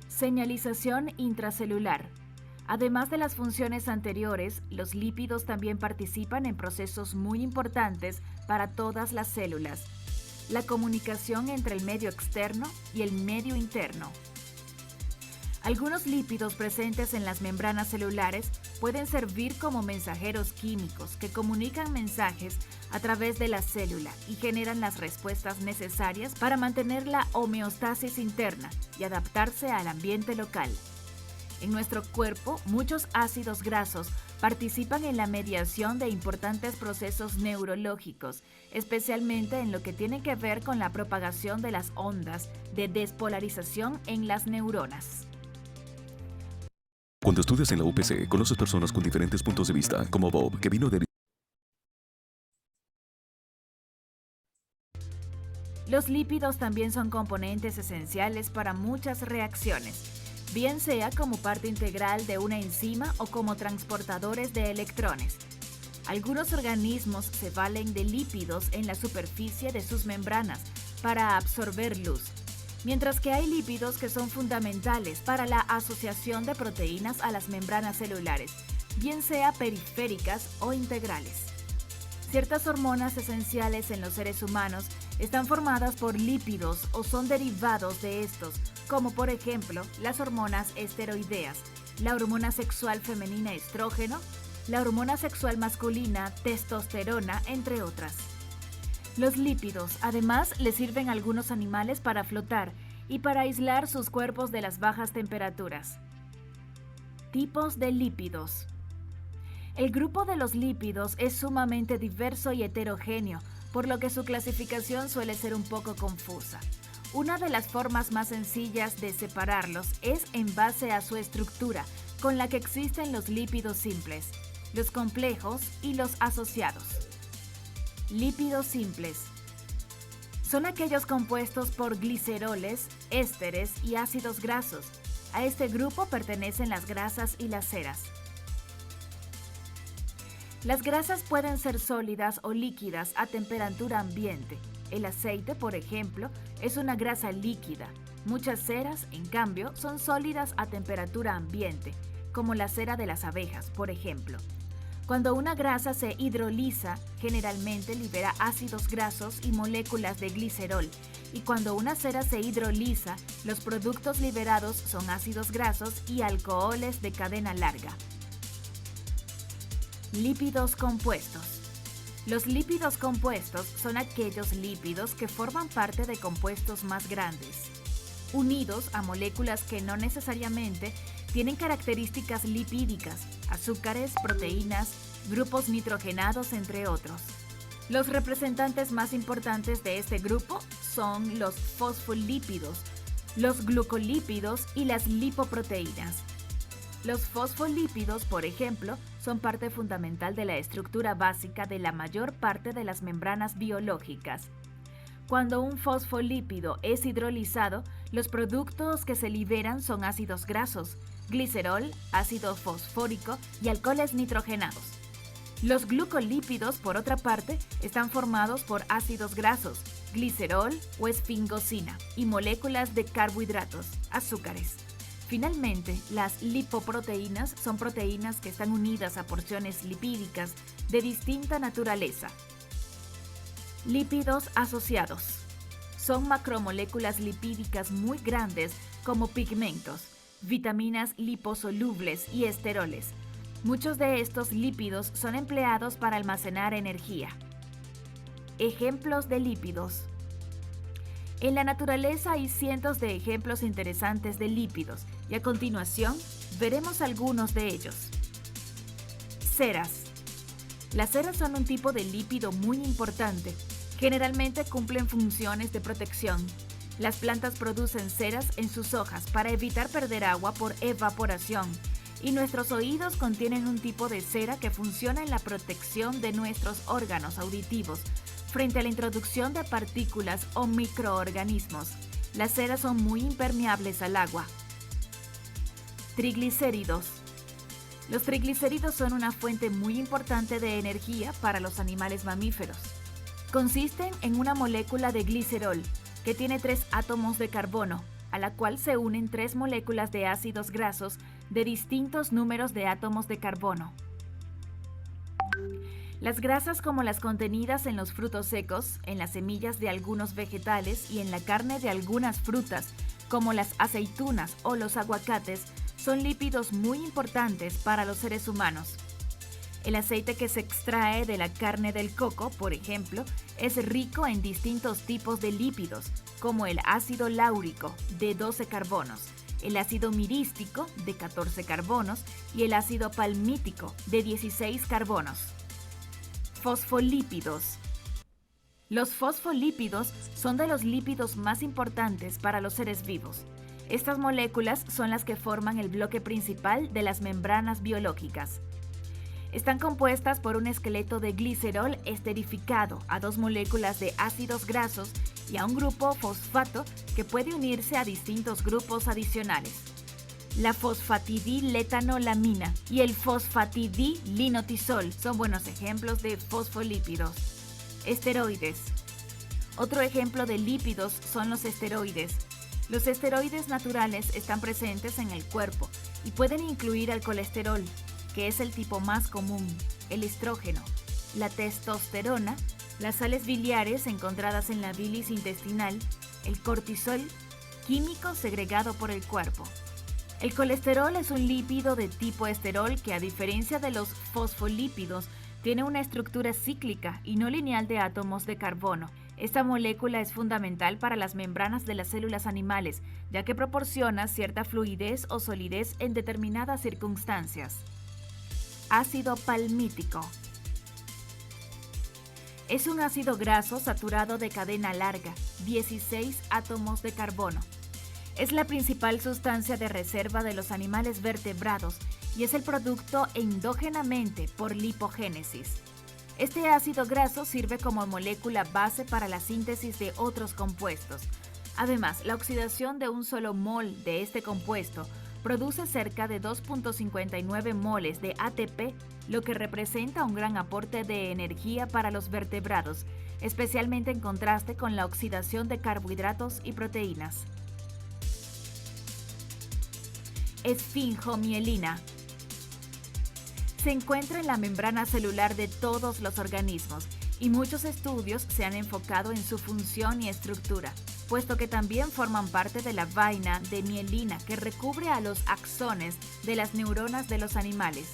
[SPEAKER 4] Señalización intracelular. Además de las funciones anteriores, los lípidos también participan en procesos muy importantes para todas las células: la comunicación entre el medio externo y el medio interno. Algunos lípidos presentes en las membranas celulares pueden servir como mensajeros químicos que comunican mensajes a través de la célula y generan las respuestas necesarias para mantener la homeostasis interna y adaptarse al ambiente local. En nuestro cuerpo, muchos ácidos grasos participan en la mediación de importantes procesos neurológicos, especialmente en lo que tiene que ver con la propagación de las ondas de despolarización en las neuronas.
[SPEAKER 3] Cuando estudias en la UPC, conoces personas con diferentes puntos de vista, como Bob, que vino de...
[SPEAKER 4] Los lípidos también son componentes esenciales para muchas reacciones, bien sea como parte integral de una enzima o como transportadores de electrones. Algunos organismos se valen de lípidos en la superficie de sus membranas para absorber luz, mientras que hay lípidos que son fundamentales para la asociación de proteínas a las membranas celulares, bien sea periféricas o integrales. Ciertas hormonas esenciales en los seres humanos están formadas por lípidos o son derivados de estos, como por ejemplo las hormonas esteroideas, la hormona sexual femenina estrógeno, la hormona sexual masculina testosterona, entre otras. Los lípidos, además, le sirven a algunos animales para flotar y para aislar sus cuerpos de las bajas temperaturas. Tipos de lípidos. El grupo de los lípidos es sumamente diverso y heterogéneo, por lo que su clasificación suele ser un poco confusa. Una de las formas más sencillas de separarlos es en base a su estructura, con la que existen los lípidos simples, los complejos y los asociados. Lípidos simples son aquellos compuestos por gliceroles, ésteres y ácidos grasos. A este grupo pertenecen las grasas y las ceras. Las grasas pueden ser sólidas o líquidas a temperatura ambiente. El aceite, por ejemplo, es una grasa líquida. Muchas ceras, en cambio, son sólidas a temperatura ambiente, como la cera de las abejas, por ejemplo. Cuando una grasa se hidroliza, generalmente libera ácidos grasos y moléculas de glicerol, y cuando una cera se hidroliza, los productos liberados son ácidos grasos y alcoholes de cadena larga. Lípidos compuestos. Los lípidos compuestos son aquellos lípidos que forman parte de compuestos más grandes, unidos a moléculas que no necesariamente tienen características lipídicas, azúcares, proteínas, grupos nitrogenados, entre otros. Los representantes más importantes de este grupo son los fosfolípidos, los glucolípidos y las lipoproteínas. Los fosfolípidos, por ejemplo, son parte fundamental de la estructura básica de la mayor parte de las membranas biológicas. Cuando un fosfolípido es hidrolizado, los productos que se liberan son ácidos grasos, glicerol, ácido fosfórico y alcoholes nitrogenados. Los glucolípidos, por otra parte, están formados por ácidos grasos, glicerol o esfingosina y moléculas de carbohidratos, azúcares. Finalmente, las lipoproteínas son proteínas que están unidas a porciones lipídicas de distinta naturaleza. Lípidos asociados. Son macromoléculas lipídicas muy grandes como pigmentos, vitaminas liposolubles y esteroles. Muchos de estos lípidos son empleados para almacenar energía. Ejemplos de lípidos. En la naturaleza hay cientos de ejemplos interesantes de lípidos y a continuación veremos algunos de ellos. Ceras. Las ceras son un tipo de lípido muy importante. Generalmente cumplen funciones de protección. Las plantas producen ceras en sus hojas para evitar perder agua por evaporación, y nuestros oídos contienen un tipo de cera que funciona en la protección de nuestros órganos auditivos frente a la introducción de partículas o microorganismos. Las ceras son muy impermeables al agua. Triglicéridos. Los triglicéridos son una fuente muy importante de energía para los animales mamíferos. Consisten en una molécula de glicerol que tiene 3 átomos de carbono, a la cual se unen 3 moléculas de ácidos grasos de distintos números de átomos de carbono. Las grasas, como las contenidas en los frutos secos, en las semillas de algunos vegetales y en la carne de algunas frutas, como las aceitunas o los aguacates, son lípidos muy importantes para los seres humanos. El aceite que se extrae de la carne del coco, por ejemplo, es rico en distintos tipos de lípidos, como el ácido láurico, de 12 carbonos, el ácido mirístico, de 14 carbonos, y el ácido palmítico, de 16 carbonos. Fosfolípidos. Los fosfolípidos son de los lípidos más importantes para los seres vivos. Estas moléculas son las que forman el bloque principal de las membranas biológicas. Están compuestas por un esqueleto de glicerol esterificado a 2 moléculas de ácidos grasos y a un grupo fosfato que puede unirse a distintos grupos adicionales. La fosfatidilletanolamina y el fosfatidilinotisol son buenos ejemplos de fosfolípidos. Esteroides. Otro ejemplo de lípidos son los esteroides. Los esteroides naturales están presentes en el cuerpo y pueden incluir el colesterol, que es el tipo más común, el estrógeno, la testosterona, las sales biliares encontradas en la bilis intestinal, el cortisol, químico segregado por el cuerpo. El colesterol es un lípido de tipo esterol que, a diferencia de los fosfolípidos, tiene una estructura cíclica y no lineal de átomos de carbono. Esta molécula es fundamental para las membranas de las células animales, ya que proporciona cierta fluidez o solidez en determinadas circunstancias. Ácido palmítico. Es un ácido graso saturado de cadena larga, 16 átomos de carbono. Es la principal sustancia de reserva de los animales vertebrados y es el producto endógenamente por lipogénesis. Este ácido graso sirve como molécula base para la síntesis de otros compuestos. Además, la oxidación de un solo mol de este compuesto produce cerca de 2.59 moles de ATP, lo que representa un gran aporte de energía para los vertebrados, especialmente en contraste con la oxidación de carbohidratos y proteínas. Esfingomielina. Se encuentra en la membrana celular de todos los organismos y muchos estudios se han enfocado en su función y estructura, puesto que también forman parte de la vaina de mielina que recubre a los axones de las neuronas de los animales.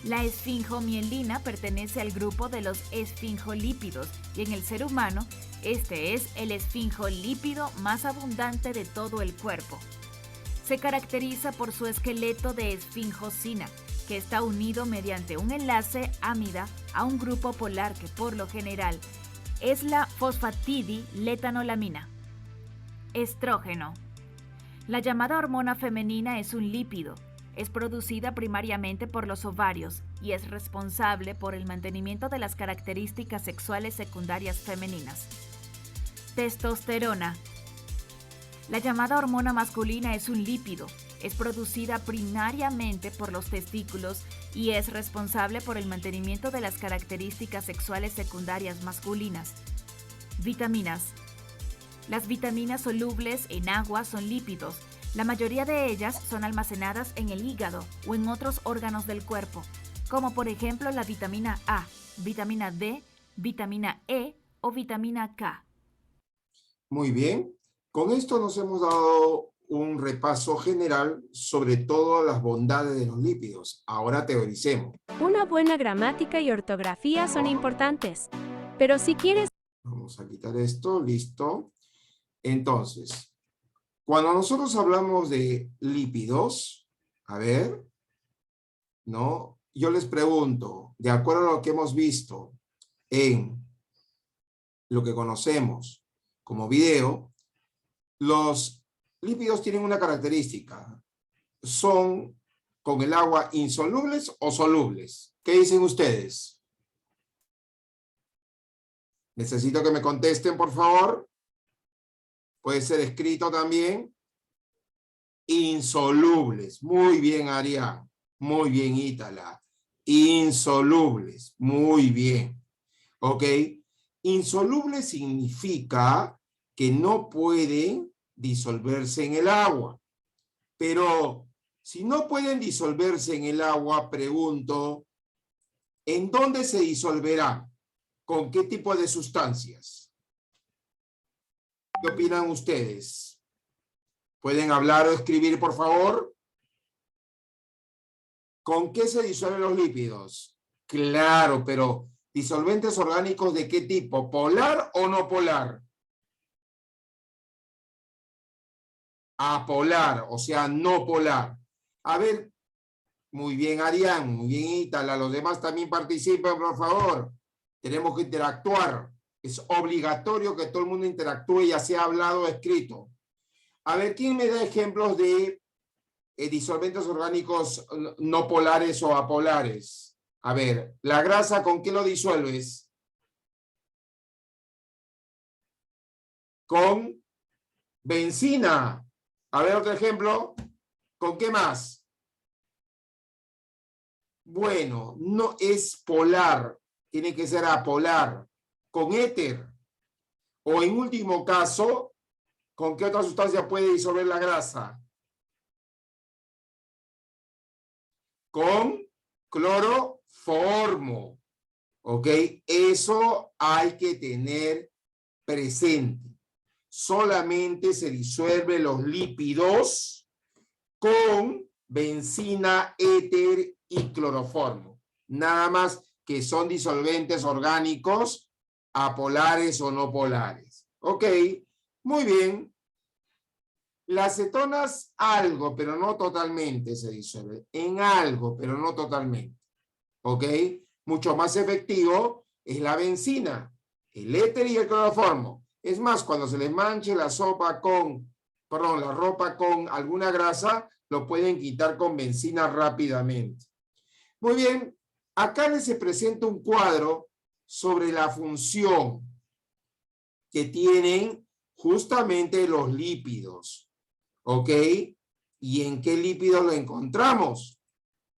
[SPEAKER 4] La esfingomielina pertenece al grupo de los esfingolípidos y en el ser humano, este es el esfingolípido más abundante de todo el cuerpo. Se caracteriza por su esqueleto de esfingosina, que está unido mediante un enlace amida a un grupo polar que por lo general es la fosfatidiletolamina. Estrógeno. La llamada hormona femenina es un lípido. Es producida primariamente por los ovarios y es responsable por el mantenimiento de las características sexuales secundarias femeninas. Testosterona. La llamada hormona masculina es un lípido. Es producida primariamente por los testículos y es responsable por el mantenimiento de las características sexuales secundarias masculinas. Vitaminas. Las vitaminas solubles en agua son lípidos. La mayoría de ellas son almacenadas en el hígado o en otros órganos del cuerpo, como por ejemplo la vitamina A, vitamina D, vitamina E o vitamina K.
[SPEAKER 1] Muy bien. Con esto nos hemos dado un repaso general sobre todas las bondades de los lípidos. Ahora teoricemos.
[SPEAKER 5] Una buena gramática y ortografía son importantes, pero si quieres...
[SPEAKER 1] Vamos a quitar esto, listo. Entonces, cuando nosotros hablamos de lípidos, a ver, ¿no? Yo les pregunto, de acuerdo a lo que hemos visto en lo que conocemos como video, los lípidos tienen una característica. ¿Son con el agua insolubles o solubles? ¿Qué dicen ustedes? Necesito que me contesten, por favor. Puede ser escrito también. Insolubles. Muy bien, Arián. Muy bien, Ítala. Insolubles. Muy bien. ¿Ok? Insoluble significa que no pueden disolverse en el agua. Pero si no pueden disolverse en el agua, pregunto, ¿en dónde se disolverán? ¿Con qué tipo de sustancias? ¿Qué opinan ustedes? ¿Pueden hablar o escribir, por favor? ¿Con qué se disuelven los lípidos? Claro, pero ¿disolventes orgánicos de qué tipo? ¿Polar o no polar? Apolar, o sea, no polar. A ver, muy bien, Arián, muy bien, Ítala, los demás también participen, por favor. Tenemos que interactuar. Es obligatorio que todo el mundo interactúe, ya sea hablado o escrito. A ver, ¿quién me da ejemplos de disolventes orgánicos no polares o apolares? A ver, la grasa, ¿con qué lo disuelves? Con benzina. A ver, otro ejemplo. ¿Con qué más? Bueno, no es polar. Tiene que ser apolar. Con éter. O en último caso, ¿con qué otra sustancia puede disolver la grasa? Con cloroformo. ¿Ok? Eso hay que tener presente. Solamente se disuelven los lípidos con benzina, éter y cloroformo. Nada más que son disolventes orgánicos apolares o no polares. Ok, muy bien. Las cetonas algo, pero no totalmente se disuelven. En algo, pero no totalmente. Ok, mucho más efectivo es la benzina. El éter y el cloroformo. Es más, cuando se les manche la sopa con, perdón, la ropa con alguna grasa, lo pueden quitar con benzina rápidamente. Muy bien, acá les presento un cuadro sobre la función que tienen justamente los lípidos. ¿Ok? ¿Y en qué lípidos lo encontramos?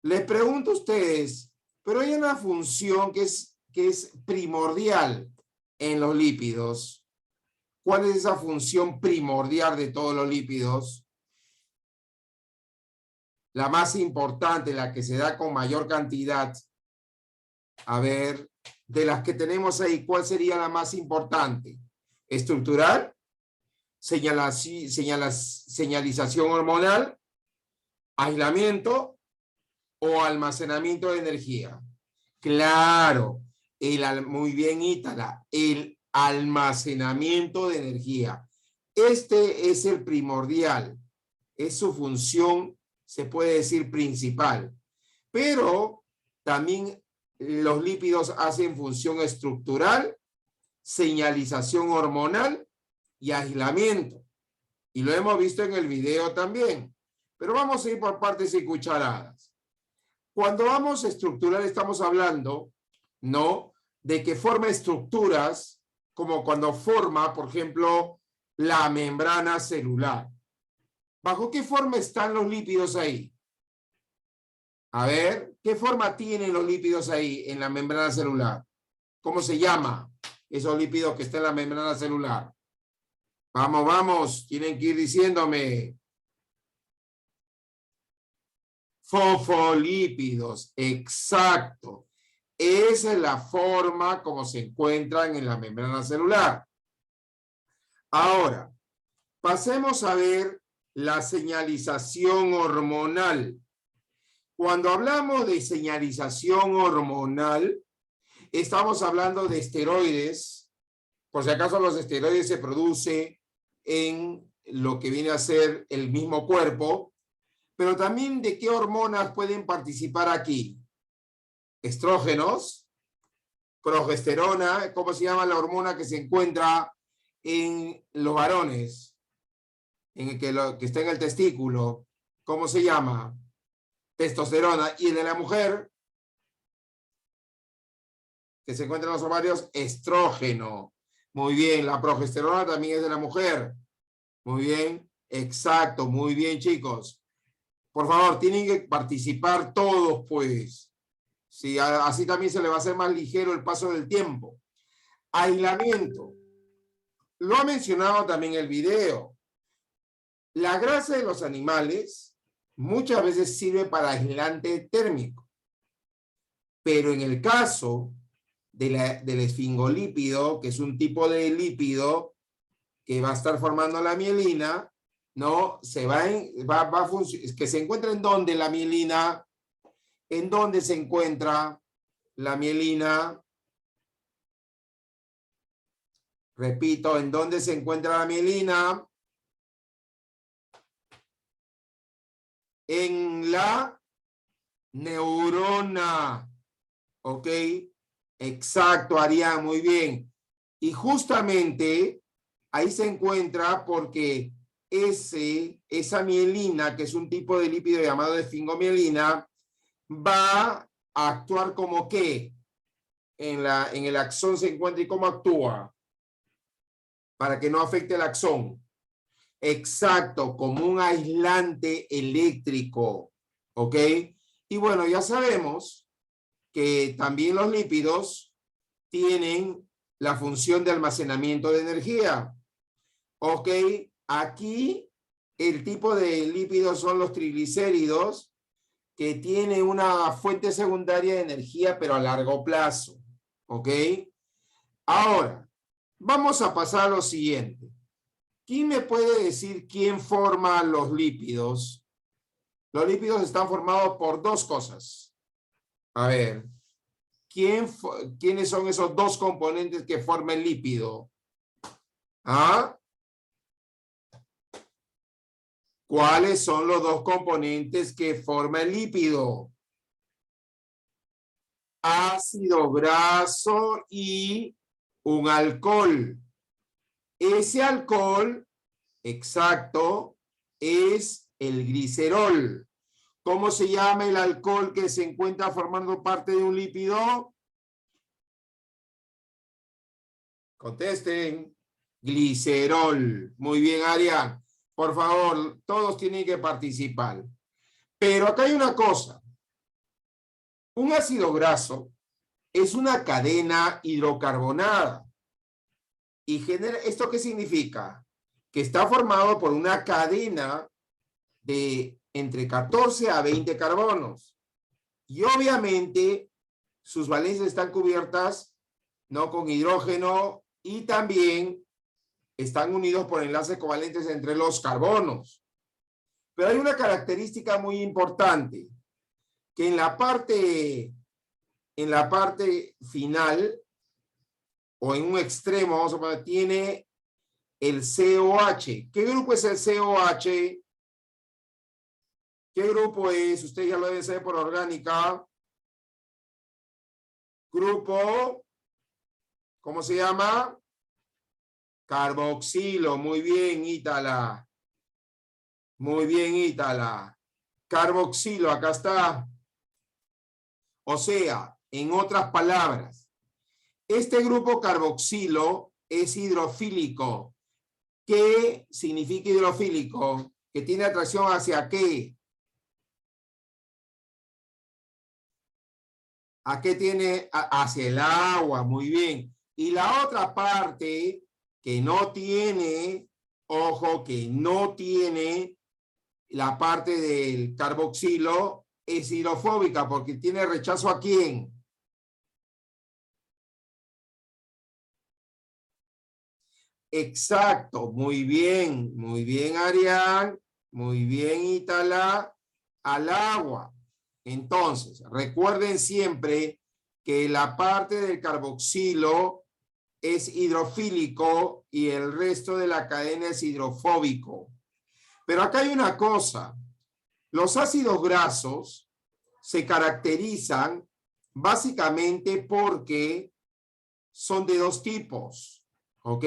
[SPEAKER 1] Les pregunto a ustedes, pero hay una función que es primordial en los lípidos. ¿Cuál es esa función primordial de todos los lípidos? La más importante, la que se da con mayor cantidad. A ver, de las que tenemos ahí, ¿cuál sería la más importante? ¿Estructural? ¿Señalización hormonal? ¿Aislamiento? ¿O almacenamiento de energía? Claro, muy bien, Ítala, el almacenamiento de energía. Este es el primordial, es su función, se puede decir principal, pero también los lípidos hacen función estructural, señalización hormonal y aislamiento. Y lo hemos visto en el video también, pero vamos a ir por partes y cucharadas. Cuando vamos a estructurar estamos hablando, ¿no?, de que forma estructuras como cuando forma, por ejemplo, la membrana celular. ¿Bajo qué forma están los lípidos ahí? A ver, ¿qué forma tienen los lípidos ahí en la membrana celular? ¿Cómo se llama esos lípidos que están en la membrana celular? Vamos, vamos, tienen que ir diciéndome. Fosfolípidos, exacto. Esa es la forma como se encuentran en la membrana celular. Ahora, pasemos a ver la señalización hormonal. Cuando hablamos de señalización hormonal, estamos hablando de esteroides. Por si acaso los esteroides se producen en lo que viene a ser el mismo cuerpo, pero también de qué hormonas pueden participar aquí. Estrógenos, progesterona, ¿cómo se llama la hormona que se encuentra en los varones? En el que está en el testículo. ¿Cómo se llama? Testosterona. Y el de la mujer, que se encuentra en los ovarios, estrógeno. Muy bien, la progesterona también es de la mujer. Muy bien, exacto, muy bien, chicos. Por favor, tienen que participar todos, pues. Sí, así también se le va a hacer más ligero el paso del tiempo. Aislamiento. Lo ha mencionado también el video. La grasa de los animales muchas veces sirve para aislante térmico. Pero en el caso del esfingolípido, que es un tipo de lípido que va a estar formando la mielina, ¿no? Que se encuentra en dónde la mielina. ¿En dónde se encuentra la mielina? Repito, ¿en dónde se encuentra la mielina? En la neurona. ¿Ok? Exacto, Arián, muy bien. Y justamente ahí se encuentra porque esa mielina, que es un tipo de lípido llamado esfingomielina, va a actuar como ¿qué? En el axón se encuentra. ¿Y cómo actúa? Para que no afecte el axón. Exacto, como un aislante eléctrico. ¿Ok? Y bueno, ya sabemos que también los lípidos tienen la función de almacenamiento de energía. ¿Ok? Aquí el tipo de lípidos son los triglicéridos, que tiene una fuente secundaria de energía, pero a largo plazo. ¿Ok? Ahora, vamos a pasar a lo siguiente. ¿Quién me puede decir quién forma los lípidos? Los lípidos están formados por dos cosas. A ver, ¿quiénes son esos dos componentes que forman el lípido? ¿Ah? ¿Cuáles son los dos componentes que forman el lípido? Ácido graso y un alcohol. Ese alcohol, exacto, es el glicerol. ¿Cómo se llama el alcohol que se encuentra formando parte de un lípido? Contesten. Glicerol. Muy bien, Arián. Por favor, todos tienen que participar. Pero acá hay una cosa. Un ácido graso es una cadena hidrocarbonada. Y genera, ¿esto qué significa? Que está formado por una cadena de entre 14 a 20 carbonos. Y obviamente sus valencias están cubiertas, ¿no?, con hidrógeno, y también están unidos por enlaces covalentes entre los carbonos. Pero hay una característica muy importante, que en la parte final, o en un extremo, vamos a poner, tiene el COH. ¿Qué grupo es el COH? ¿Qué grupo es? Usted ya lo debe saber por orgánica. Grupo, ¿cómo se llama? Carboxilo. Muy bien, Ítala. Muy bien, Ítala. Carboxilo, acá está. O sea, en otras palabras, este grupo carboxilo es hidrofílico. ¿Qué significa hidrofílico? Que tiene atracción ¿hacia qué? ¿A qué tiene? Hacia el agua, muy bien. Y la otra parte que no tiene, ojo, que no tiene la parte del carboxilo, es hidrofóbica porque tiene rechazo ¿a quién? Exacto, muy bien, Arián, muy bien, Ítala, al agua. Entonces, recuerden siempre que la parte del carboxilo es hidrofílico y el resto de la cadena es hidrofóbico. Pero acá hay una cosa, los ácidos grasos se caracterizan básicamente porque son de dos tipos, ¿ok?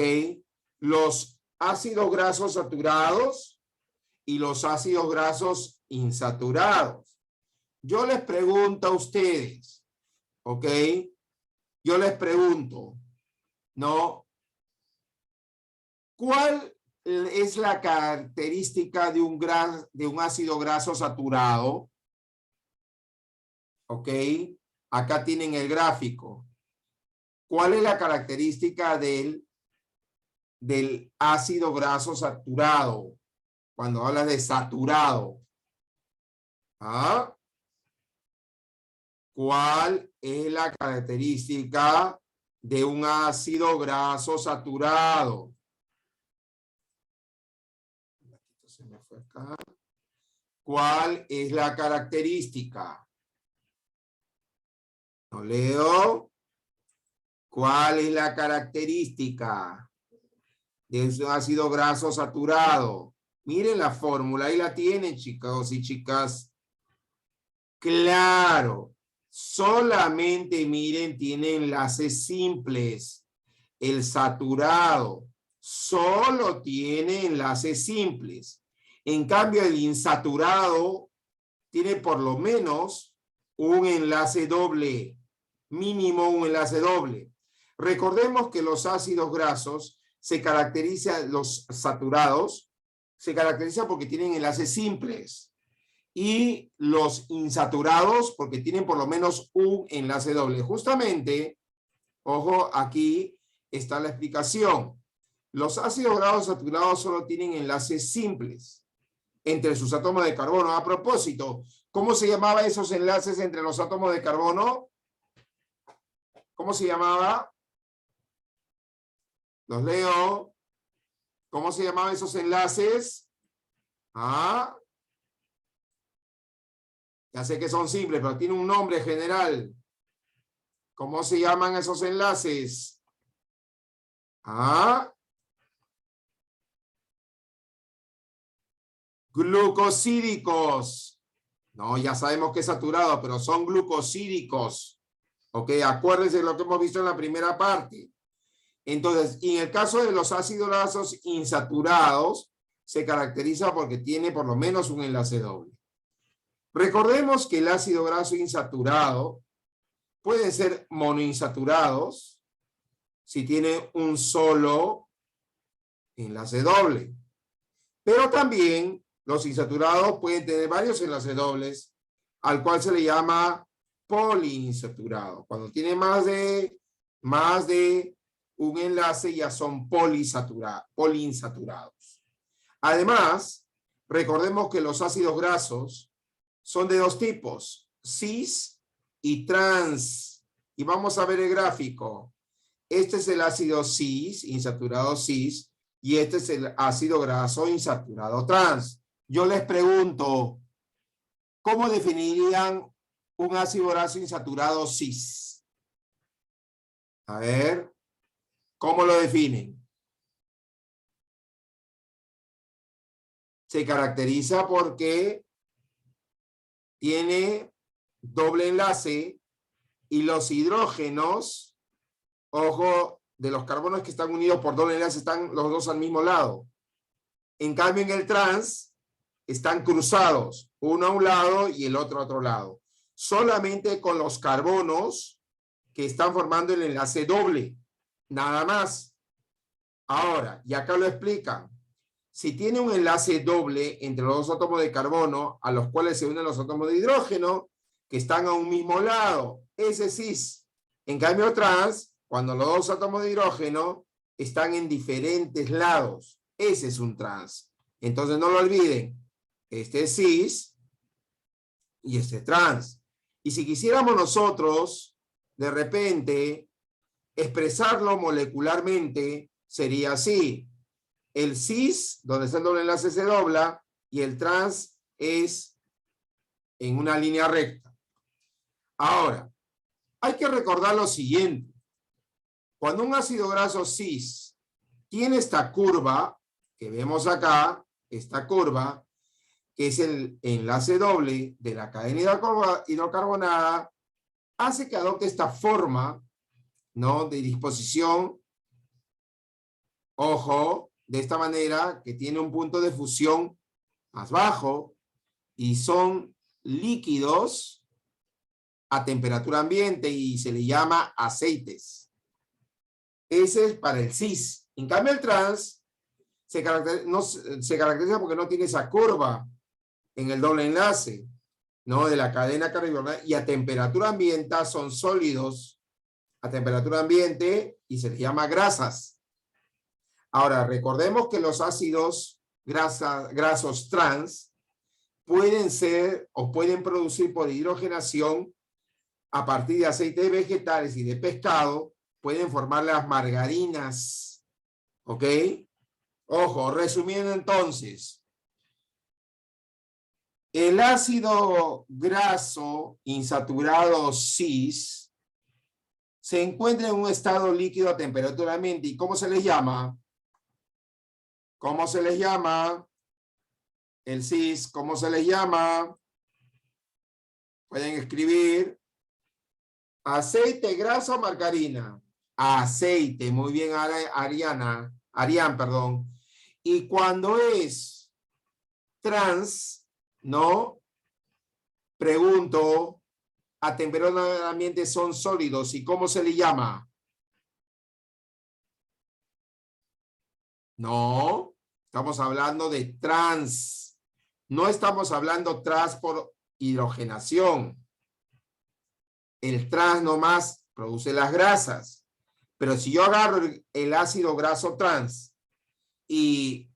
[SPEAKER 1] Los ácidos grasos saturados y los ácidos grasos insaturados. Yo les pregunto a ustedes, ¿ok? Yo les pregunto, ¿no? ¿Cuál es la característica de un ácido graso saturado? ¿Ok? Acá tienen el gráfico. ¿Cuál es la característica del ácido graso saturado? Cuando hablas de saturado. ¿Ah? ¿Cuál es la característica de un ácido graso saturado? Se me fue acá. ¿Cuál es la característica? No leo. ¿Cuál es la característica de un ácido graso saturado? Miren la fórmula, ahí la tienen, chicos y chicas. Claro, solamente miren, tiene enlaces simples. El saturado solo tiene enlaces simples. En cambio, el insaturado tiene por lo menos un enlace doble, mínimo un enlace doble. Recordemos que los ácidos grasos se caracterizan, los saturados, se caracterizan porque tienen enlaces simples. Y los insaturados porque tienen por lo menos un enlace doble. Justamente, ojo, aquí está la explicación. Los ácidos grasos saturados solo tienen enlaces simples entre sus átomos de carbono. A propósito, ¿cómo se llamaban esos enlaces entre los átomos de carbono? ¿Cómo se llamaba? Los leo. ¿Cómo se llamaban esos enlaces? Ah, ya sé que son simples, pero tiene un nombre general. ¿Cómo se llaman esos enlaces? Ah, glucosídicos. No, ya sabemos que es saturado, pero son glucosídicos. Ok, acuérdense de lo que hemos visto en la primera parte. Entonces, en el caso de los ácidos grasos insaturados, se caracteriza porque tiene por lo menos un enlace doble. Recordemos que el ácido graso insaturado pueden ser monoinsaturados si tiene un solo enlace doble. Pero también los insaturados pueden tener varios enlaces dobles, al cual se le llama poliinsaturado. Cuando tiene más de un enlace ya son poliinsaturados. Además, recordemos que los ácidos grasos son de dos tipos, cis y trans. Y vamos a ver el gráfico. Este es el ácido cis, insaturado cis, y este es el ácido graso insaturado trans. Yo les pregunto, ¿cómo definirían un ácido graso insaturado cis? A ver, ¿cómo lo definen? Se caracteriza porque tiene doble enlace y los hidrógenos, ojo, de los carbonos que están unidos por doble enlace están los dos al mismo lado. En cambio, en el trans están cruzados, uno a un lado y el otro a otro lado. Solamente con los carbonos que están formando el enlace doble. Nada más. Ahora, y acá lo explican. Si tiene un enlace doble entre los dos átomos de carbono, a los cuales se unen los átomos de hidrógeno, que están a un mismo lado, ese es cis. En cambio, trans, cuando los dos átomos de hidrógeno están en diferentes lados, ese es un trans. Entonces no lo olviden, este es cis y este es trans. Y si quisiéramos nosotros, de repente, expresarlo molecularmente, sería así. El cis, donde está el doble enlace, se dobla, y el trans es en una línea recta. Ahora, hay que recordar lo siguiente. Cuando un ácido graso cis tiene esta curva, que vemos acá, esta curva, que es el enlace doble de la cadena hidrocarbonada, hace que adopte esta forma, ¿no?, de disposición, ojo, de esta manera, que tiene un punto de fusión más bajo, y son líquidos a temperatura ambiente, y se le llama aceites. Ese es para el cis. En cambio, el trans se caracteriza porque no tiene esa curva en el doble enlace, ¿no?, de la cadena carbonada, y a temperatura ambiente son sólidos a temperatura ambiente y se les llama grasas. Ahora, recordemos que los ácidos grasos trans pueden ser o pueden producir por hidrogenación a partir de aceites vegetales y de pescado, pueden formar las margarinas. ¿Ok? Ojo, resumiendo entonces, el ácido graso insaturado cis se encuentra en un estado líquido a temperatura ambiente. ¿Y cómo se les llama? ¿Cómo se les llama? El cis, ¿cómo se les llama? Pueden escribir aceite, grasa o margarina. Aceite, muy bien, Arián, perdón. Y cuando es trans, ¿no? Pregunto, a temperatura ambiente son sólidos. ¿Y cómo se le llama? No, estamos hablando de trans. No estamos hablando trans por hidrogenación. El trans nomás produce las grasas. Pero si yo agarro el ácido graso trans y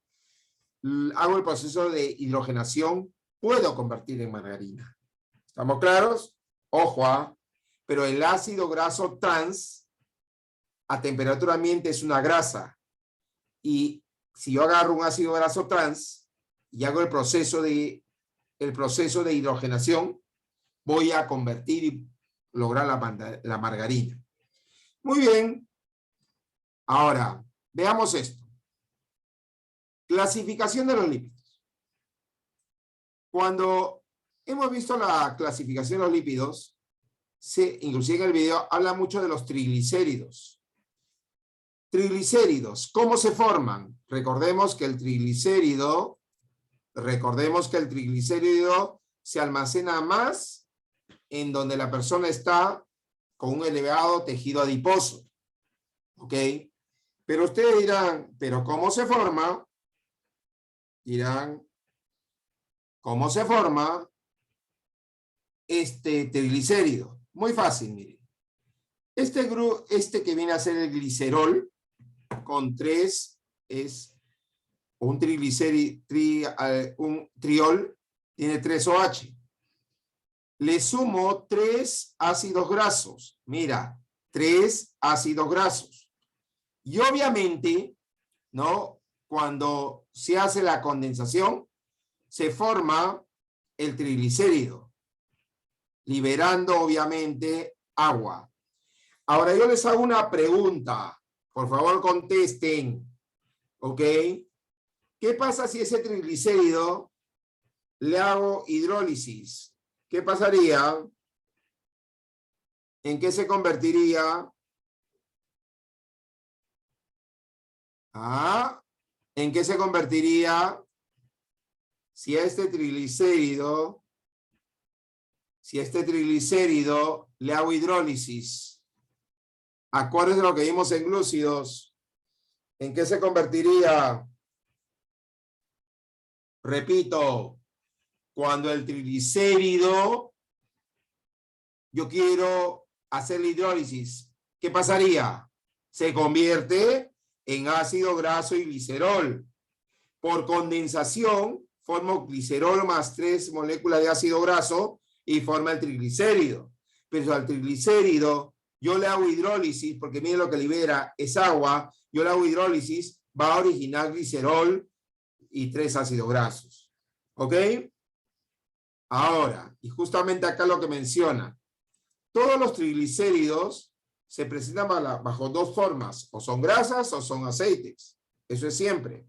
[SPEAKER 1] hago el proceso de hidrogenación, puedo convertir en margarina. ¿Estamos claros? Ojo, pero el ácido graso trans a temperatura ambiente es una grasa. Y si yo agarro un ácido graso trans y hago el proceso de hidrogenación, voy a convertir y lograr la margarina. Muy bien. Ahora, veamos esto. Clasificación de los lípidos. Cuando hemos visto la clasificación de los lípidos, inclusive en el video habla mucho de los triglicéridos. Triglicéridos, ¿cómo se forman? Recordemos que el triglicérido se almacena más en donde la persona está con un elevado tejido adiposo. ¿Ok? Pero ustedes dirán, ¿pero cómo se forma? Dirán, ¿cómo se forma este triglicérido? Muy fácil, miren. Este que viene a ser el glicerol, con 3 es un triglicérido, un triol, tiene 3 OH. Le sumo 3 ácidos grasos. Mira, 3 ácidos grasos. Y obviamente, ¿no? Cuando se hace la condensación, se forma el triglicérido, liberando obviamente agua. Ahora yo les hago una pregunta. Por favor, contesten. ¿Ok? ¿Qué pasa si ese triglicérido le hago hidrólisis? ¿Qué pasaría? ¿En qué se convertiría? ¿En qué se convertiría si a este triglicérido le hago hidrólisis? Acuérdense lo que vimos en glúcidos. ¿En qué se convertiría? Repito, cuando el triglicérido, yo quiero hacer la hidrólisis, ¿qué pasaría? Se convierte en ácido graso y glicerol. Por condensación, formo glicerol más 3 moléculas de ácido graso y forma el triglicérido. Pero al triglicérido yo le hago hidrólisis, porque miren lo que libera es agua, yo le hago hidrólisis, va a originar glicerol y 3 ácidos grasos. ¿Ok? Ahora, y justamente acá lo que menciona, todos los triglicéridos se presentan bajo 2 formas, o son grasas o son aceites. Eso es siempre.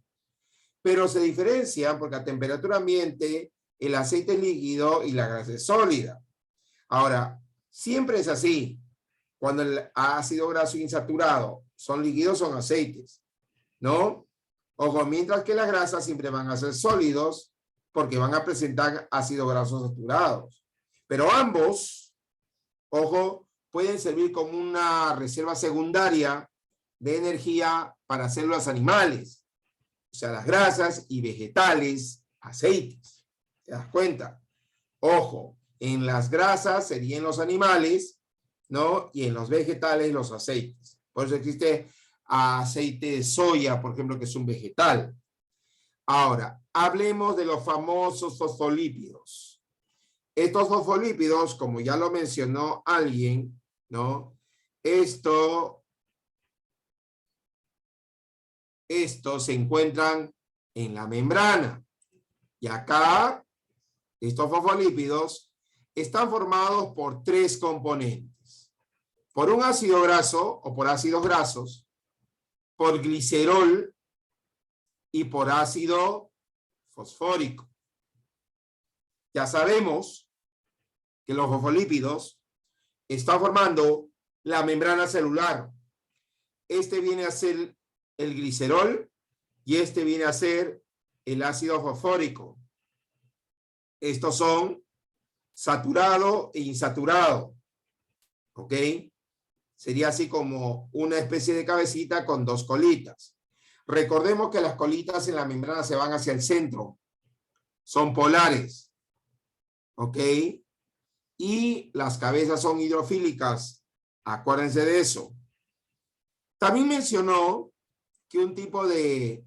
[SPEAKER 1] Pero se diferencian porque a temperatura ambiente el aceite es líquido y la grasa es sólida. Ahora, siempre es así. Cuando el ácido graso insaturado son líquidos, son aceites, ¿no? Ojo, mientras que las grasas siempre van a ser sólidos porque van a presentar ácidos grasos saturados. Pero ambos, ojo, pueden servir como una reserva secundaria de energía para células animales. O sea, las grasas y vegetales, aceites. ¿Te das cuenta? Ojo, en las grasas serían los animales, ¿no? Y en los vegetales, los aceites. Por eso existe aceite de soya, por ejemplo, que es un vegetal. Ahora, hablemos de los famosos fosfolípidos. Estos fosfolípidos, como ya lo mencionó alguien, ¿no? Estos se encuentran en la membrana. Y acá, estos fosfolípidos están formados por 3 componentes. Por un ácido graso o por ácidos grasos, por glicerol y por ácido fosfórico. Ya sabemos que los fosfolípidos están formando la membrana celular. Este viene a ser el glicerol y este viene a ser el ácido fosfórico. Estos son saturado e insaturado. ¿Ok? Sería así como una especie de cabecita con 2 colitas. Recordemos que las colitas en la membrana se van hacia el centro. Son polares. ¿Ok? Y las cabezas son hidrofílicas. Acuérdense de eso. También mencionó que un tipo de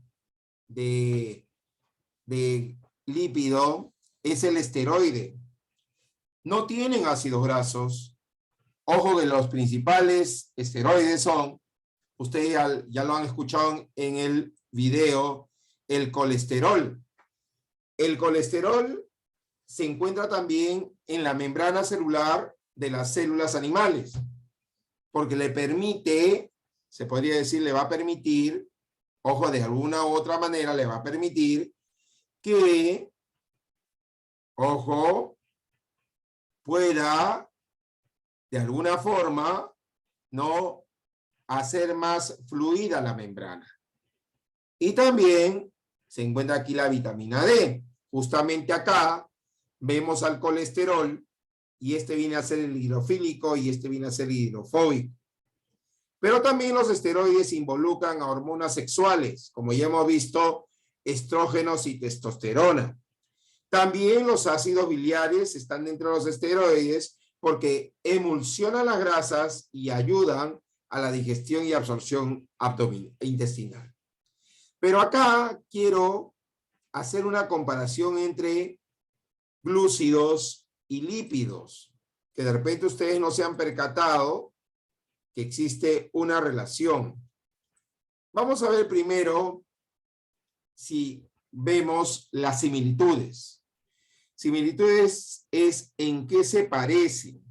[SPEAKER 1] lípido es el esteroide. No tienen ácidos grasos. Ojo que los principales esteroides son, ustedes ya lo han escuchado en el video, el colesterol. El colesterol se encuentra también en la membrana celular de las células animales, porque le permite, se podría decir, le va a permitir, ojo, de alguna u otra manera le va a permitir que, ojo, pueda de alguna forma, ¿no?, hacer más fluida la membrana. Y también se encuentra aquí la vitamina D. Justamente acá vemos al colesterol y este viene a ser el hidrofílico y este viene a ser el hidrofóbico. Pero también los esteroides involucran a hormonas sexuales, como ya hemos visto, estrógenos y testosterona. También los ácidos biliares están dentro de los esteroides porque emulsionan las grasas y ayudan a la digestión y absorción intestinal. Pero acá quiero hacer una comparación entre glúcidos y lípidos, que de repente ustedes no se han percatado que existe una relación. Vamos a ver primero si vemos las similitudes. Similitudes es en qué se parecen,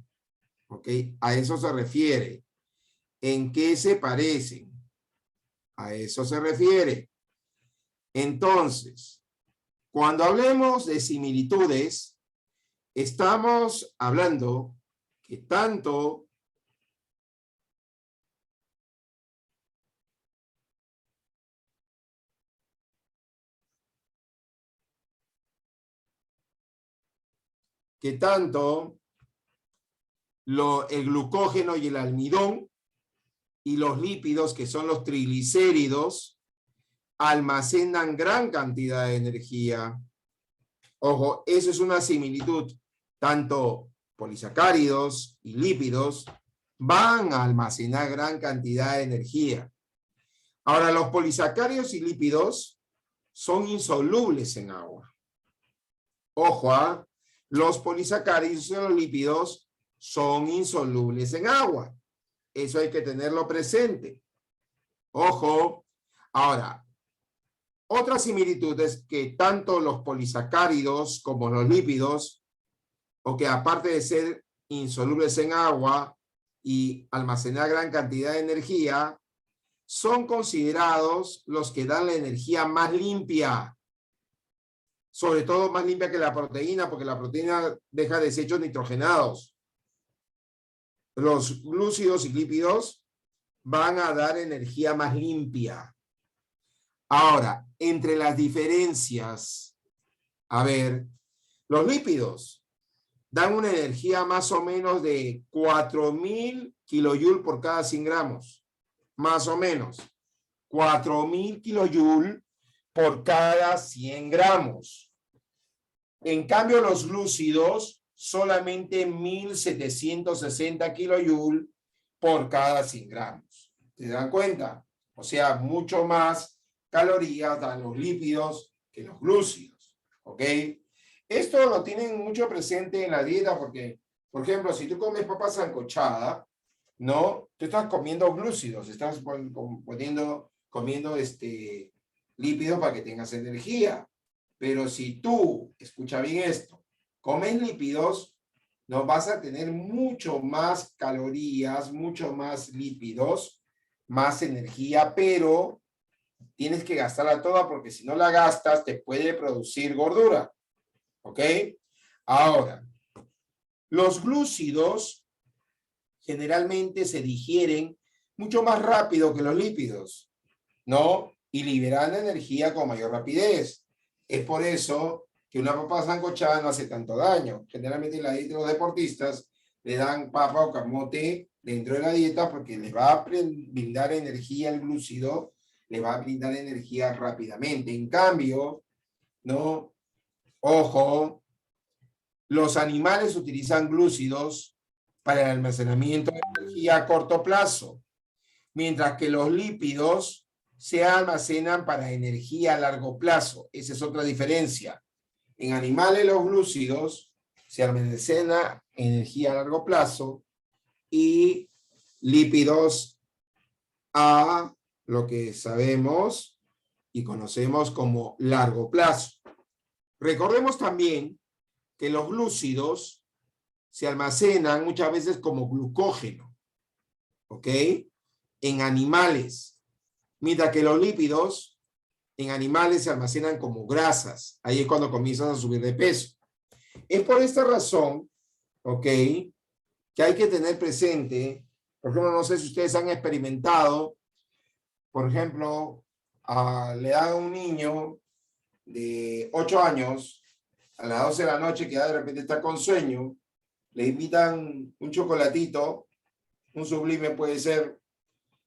[SPEAKER 1] ¿ok? A eso se refiere. ¿En qué se parecen? A eso se refiere. Entonces, cuando hablemos de similitudes, estamos hablando que tanto el glucógeno y el almidón y los lípidos, que son los triglicéridos, almacenan gran cantidad de energía. Ojo, eso es una similitud. Tanto polisacáridos y lípidos van a almacenar gran cantidad de energía. Ahora, los polisacáridos y lípidos son insolubles en agua. Ojo, los polisacáridos y los lípidos son insolubles en agua. Eso hay que tenerlo presente. Ojo. Ahora, otra similitud es que tanto los polisacáridos como los lípidos, o que aparte de ser insolubles en agua y almacenar gran cantidad de energía, son considerados los que dan la energía más limpia. Sobre todo más limpia que la proteína, porque la proteína deja desechos nitrogenados. Los glúcidos y lípidos van a dar energía más limpia. Ahora, entre las diferencias, a ver, los lípidos dan una energía más o menos de 4.000 kilojoules por cada 100 gramos. Más o menos. 4.000 kilojoules por cada 100 gramos. En cambio, los glúcidos solamente 1.760 kilojoules por cada 100 gramos. ¿Se dan cuenta? O sea, mucho más calorías dan los lípidos que los glúcidos. ¿Ok? Esto lo tienen mucho presente en la dieta porque, por ejemplo, si tú comes papa sancochada, ¿no? Tú estás comiendo glúcidos, estás comiendo lípidos para que tengas energía. Pero si tú, escucha bien esto, comes lípidos, no vas a tener mucho más calorías, mucho más lípidos, más energía, pero tienes que gastarla toda porque si no la gastas te puede producir gordura. ¿Ok? Ahora, los glúcidos generalmente se digieren mucho más rápido que los lípidos, ¿no? Y liberan energía con mayor rapidez. Es por eso que una papa sancochada no hace tanto daño. Generalmente en la dieta de los deportistas le dan papa o camote dentro de la dieta porque les va a brindar energía el glúcido, le va a brindar energía rápidamente. En cambio, ¿no? Ojo, los animales utilizan glúcidos para el almacenamiento de energía a corto plazo, mientras que los lípidos se almacenan para energía a largo plazo. Esa es otra diferencia. En animales los glúcidos se almacena energía a largo plazo y lípidos a lo que sabemos y conocemos como largo plazo. Recordemos también que los glúcidos se almacenan muchas veces como glucógeno, ¿ok? En animales, mientras que los lípidos en animales se almacenan como grasas. Ahí es cuando comienzan a subir de peso. Es por esta razón, ¿ok?, que hay que tener presente Por ejemplo, no sé si ustedes han experimentado, por ejemplo, le dan a un niño de 8 años, a las 12 de la noche, que ya de repente está con sueño, le invitan un chocolatito, un Sublime puede ser,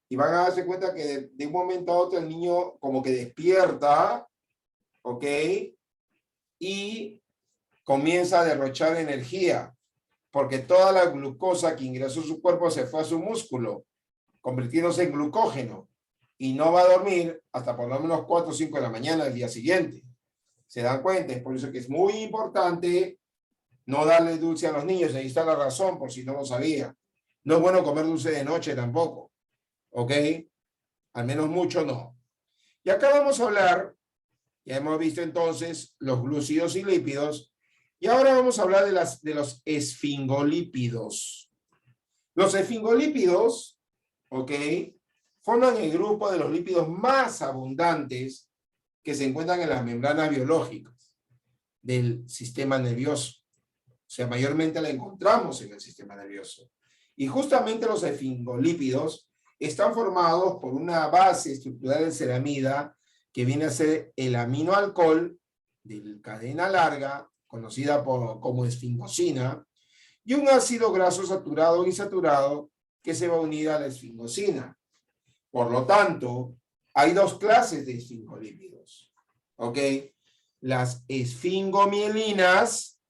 [SPEAKER 1] y van a darse cuenta que de un momento a otro el niño como que despierta, ¿ok? Y comienza a derrochar energía, porque toda la glucosa que ingresó a su cuerpo se fue a su músculo, convirtiéndose en glucógeno, y no va a dormir hasta por lo menos 4 o 5 de la mañana del día siguiente. ¿Se dan cuenta? Es por eso que es muy importante no darle dulce a los niños. Ahí está la razón, por si no lo sabía. No es bueno comer dulce de noche tampoco, ¿ok? Al menos mucho no. Y acá vamos a hablar, ya hemos visto entonces los glúcidos y lípidos, y ahora vamos a hablar de los esfingolípidos. Los esfingolípidos, ¿ok?, forman el grupo de los lípidos más abundantes que se encuentran en las membranas biológicas del sistema nervioso. O sea, mayormente la encontramos en el sistema nervioso. Y justamente los esfingolípidos están formados por una base estructural de ceramida que viene a ser el aminoalcohol de cadena larga, conocida como esfingosina, y un ácido graso saturado o insaturado que se va a unir a la esfingosina. Por lo tanto, hay dos clases de esfingolípidos, ¿ok? Las esfingomielinas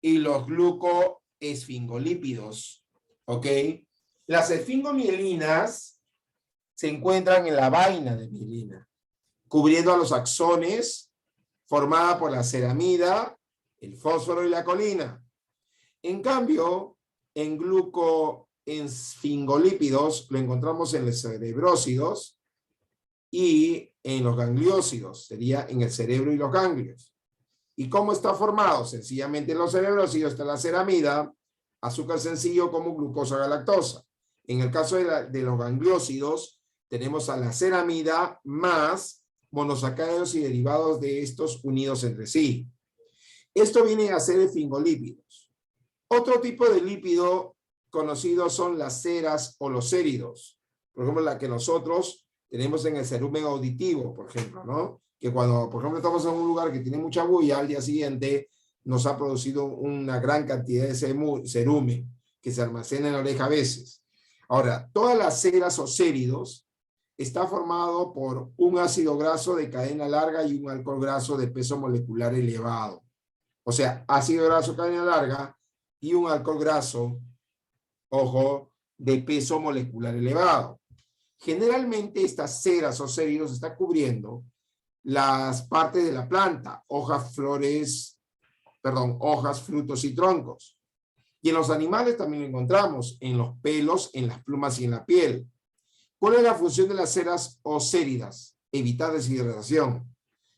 [SPEAKER 1] y los glucoesfingolípidos, ¿ok? Las esfingomielinas se encuentran en la vaina de mielina, cubriendo a los axones, formada por la ceramida, el fósforo y la colina. En cambio, en glucoesfingolípidos lo encontramos en los cerebrósidos y en los gangliósidos, sería en el cerebro y los ganglios. ¿Y cómo está formado? Sencillamente en los cerebrósidos está la ceramida, azúcar sencillo como glucosa galactosa. En el caso de los gangliósidos, tenemos a la ceramida más monosacáridos y derivados de estos unidos entre sí. Esto viene a ser esfingolípidos. Otro tipo de lípido conocido son las ceras o los céridos. Por ejemplo, la que nosotros tenemos en el cerumen auditivo, por ejemplo, ¿no? Que cuando, por ejemplo, estamos en un lugar que tiene mucha bulla, al día siguiente nos ha producido una gran cantidad de cerumen que se almacena en la oreja a veces. Ahora, todas las ceras o céridos está formado por un ácido graso de cadena larga y un alcohol graso de peso molecular elevado. O sea, ácido graso de cadena larga y un alcohol graso, ojo, de peso molecular elevado. Generalmente estas ceras o céridos están cubriendo las partes de la planta, hojas, frutos y troncos. Y en los animales también lo encontramos, en los pelos, en las plumas y en la piel. ¿Cuál es la función de las ceras o céridas? Evitar deshidratación,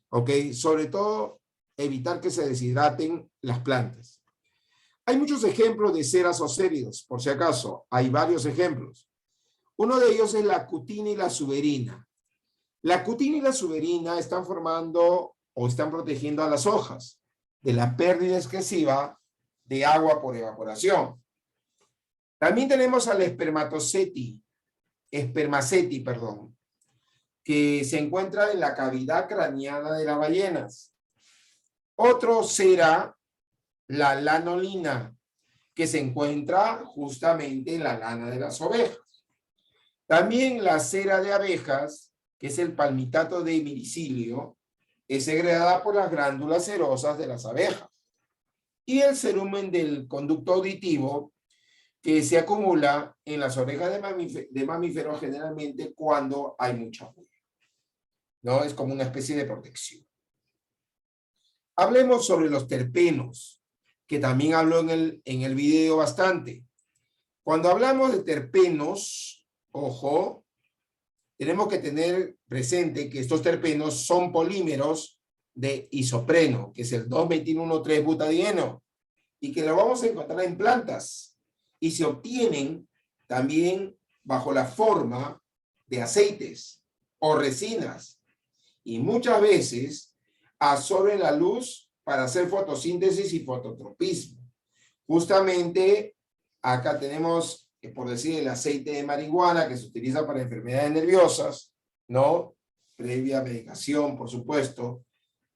[SPEAKER 1] ¿ok? Sobre todo, evitar que se deshidraten las plantas. Hay muchos ejemplos de ceras o céridos, por si acaso, hay varios ejemplos. Uno de ellos es la cutina y la suberina. La cutina y la suberina están formando o están protegiendo a las hojas de la pérdida excesiva de agua por evaporación. También tenemos al espermaceti, que se encuentra en la cavidad craneana de las ballenas. Otro será la lanolina, que se encuentra justamente en la lana de las ovejas. También la cera de abejas, que es el palmitato de miricilio, es segregada por las glándulas cerosas de las abejas. Y el cerumen del conducto auditivo, que se acumula en las orejas de mamíferos generalmente cuando hay mucha bulla, ¿no? Es como una especie de protección. Hablemos sobre los terpenos, que también hablo en el video bastante. Cuando hablamos de terpenos, ojo, tenemos que tener presente que estos terpenos son polímeros de isopreno, que es el 2-metil-1,3-butadieno, y que lo vamos a encontrar en plantas, y se obtienen también bajo la forma de aceites o resinas, y muchas veces absorben la luz para hacer fotosíntesis y fototropismo. Justamente acá tenemos por decir, el aceite de marihuana que se utiliza para enfermedades nerviosas, ¿no? Previa medicación, por supuesto,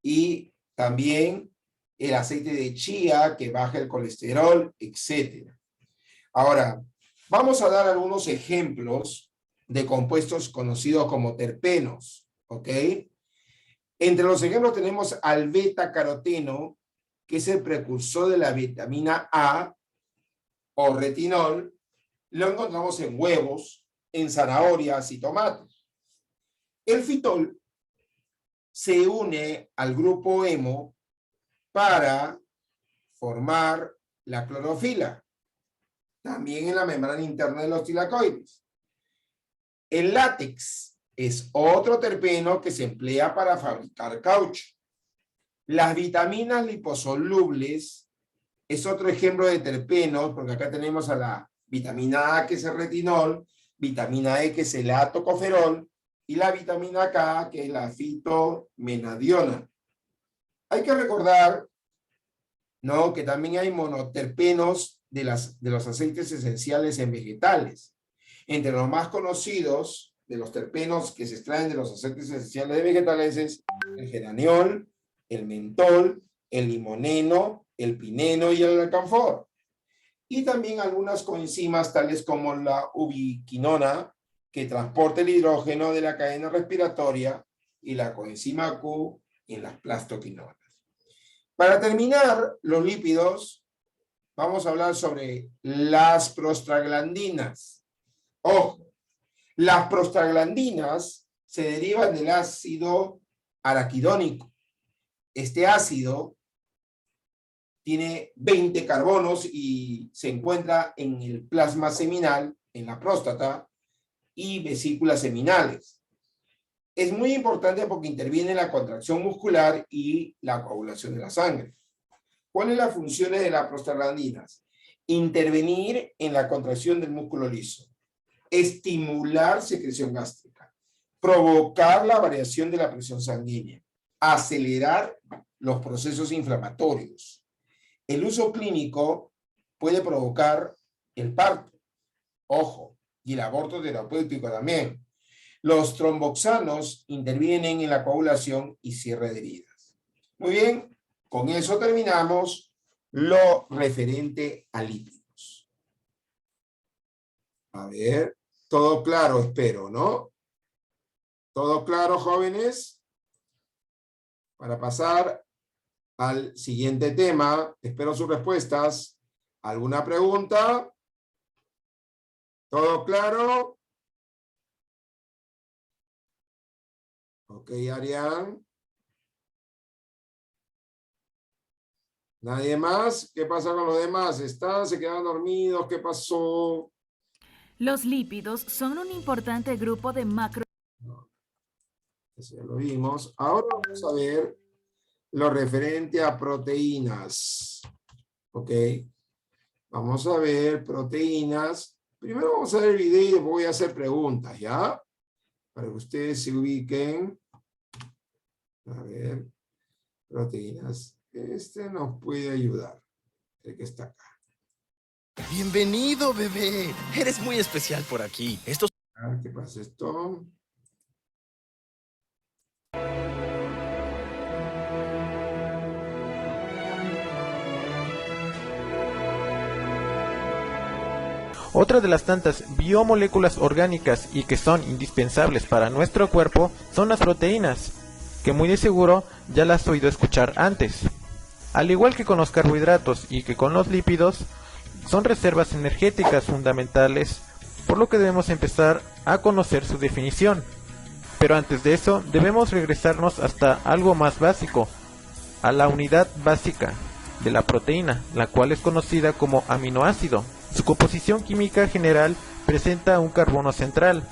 [SPEAKER 1] y también el aceite de chía que baja el colesterol, etc. Ahora, vamos a dar algunos ejemplos de compuestos conocidos como terpenos, ¿ok? Entre los ejemplos tenemos al beta-caroteno, que es el precursor de la vitamina A, o retinol. Lo encontramos en huevos, en zanahorias y tomates. El fitol se une al grupo hemo para formar la clorofila, también en la membrana interna de los tilacoides. El látex es otro terpeno que se emplea para fabricar caucho. Las vitaminas liposolubles es otro ejemplo de terpenos, porque acá tenemos a la vitamina A, que es el retinol, vitamina E, que es el tocoferol, y la vitamina K, que es la fitomenadiona. Hay que recordar, ¿no?, que también hay monoterpenos de los aceites esenciales en vegetales. Entre los más conocidos de los terpenos que se extraen de los aceites esenciales de vegetales es el geraniol, el mentol, el limoneno, el pineno y el alcanfor. Y también algunas coenzimas tales como la ubiquinona, que transporta el hidrógeno de la cadena respiratoria, y la coenzima Q en las plastoquinonas. Para terminar, los lípidos, vamos a hablar sobre las prostaglandinas. Ojo, las prostaglandinas se derivan del ácido araquidónico. Este ácido tiene 20 carbonos y se encuentra en el plasma seminal, en la próstata, y vesículas seminales. Es muy importante porque interviene en la contracción muscular y la coagulación de la sangre. ¿Cuáles son las funciones de las prostaglandinas? Intervenir en la contracción del músculo liso, estimular secreción gástrica, provocar la variación de la presión sanguínea, acelerar los procesos inflamatorios. El uso clínico puede provocar el parto, ojo, y el aborto terapéutico también. Los tromboxanos intervienen en la coagulación y cierre de heridas. Muy bien, con eso terminamos lo referente a lípidos. A ver, todo claro, espero, ¿no? ¿Todo claro, jóvenes? Para pasar al siguiente tema, espero sus respuestas. ¿Alguna pregunta? ¿Todo claro? Ok, Arián. ¿Nadie más? ¿Qué pasa con los demás? ¿Se quedan dormidos? ¿Qué pasó?
[SPEAKER 4] Los lípidos son un importante grupo de macro...
[SPEAKER 1] Eso ya lo vimos. Ahora vamos a ver lo referente a proteínas. Ok. Vamos a ver proteínas. Primero vamos a ver el video y después voy a hacer preguntas, ¿ya? Para que ustedes se ubiquen. A ver. Proteínas. Este nos puede ayudar. El que está acá.
[SPEAKER 6] Bienvenido, bebé. Eres muy especial por aquí.
[SPEAKER 1] A ver qué pasa esto.
[SPEAKER 7] Otra de las tantas biomoléculas orgánicas y que son indispensables para nuestro cuerpo son las proteínas, que muy de seguro ya las has oído escuchar antes. Al igual que con los carbohidratos y que con los lípidos, son reservas energéticas fundamentales, por lo que debemos empezar a conocer su definición. Pero antes de eso, debemos regresarnos hasta algo más básico, a la unidad básica de la proteína, la cual es conocida como aminoácido. Su composición química general presenta un carbono central,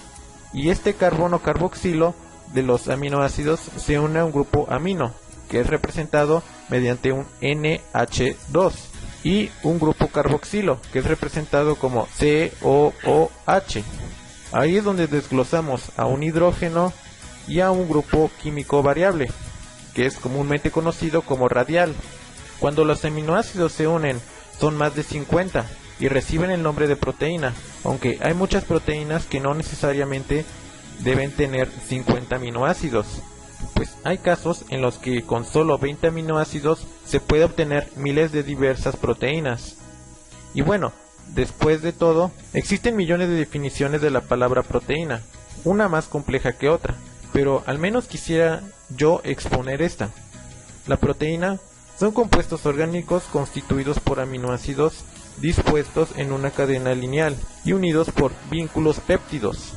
[SPEAKER 7] y este carbono carboxilo de los aminoácidos se une a un grupo amino, que es representado mediante un NH2, y un grupo carboxilo, que es representado como COOH. Ahí es donde desglosamos a un hidrógeno y a un grupo químico variable, que es comúnmente conocido como radial. Cuando los aminoácidos se unen, son más de 50 y reciben el nombre de proteína, aunque hay muchas proteínas que no necesariamente deben tener 50 aminoácidos, pues hay casos en los que con solo 20 aminoácidos se puede obtener miles de diversas proteínas. Y bueno, después de todo, existen millones de definiciones de la palabra proteína, una más compleja que otra, pero al menos quisiera yo exponer esta. La proteína son compuestos orgánicos constituidos por aminoácidos dispuestos en una cadena lineal y unidos por vínculos péptidos.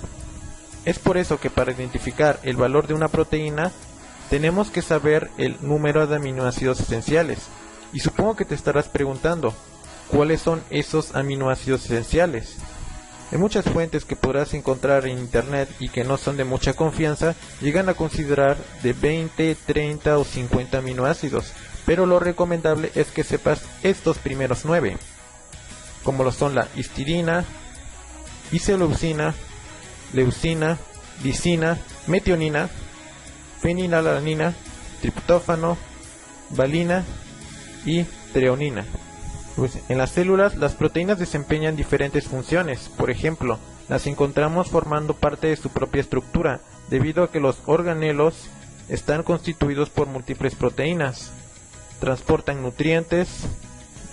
[SPEAKER 7] Es por eso que para identificar el valor de una proteína tenemos que saber el número de aminoácidos esenciales. Y supongo que te estarás preguntando, ¿cuáles son esos aminoácidos esenciales? En muchas fuentes que podrás encontrar en internet y que no son de mucha confianza, llegan a considerar de 20, 30 o 50 aminoácidos, pero lo recomendable es que sepas estos primeros 9, como lo son la histidina, isoleucina, leucina, lisina, metionina, fenilalanina, triptófano, valina y treonina. Pues en las células las proteínas desempeñan diferentes funciones. Por ejemplo, las encontramos formando parte de su propia estructura, debido a que los organelos están constituidos por múltiples proteínas, transportan nutrientes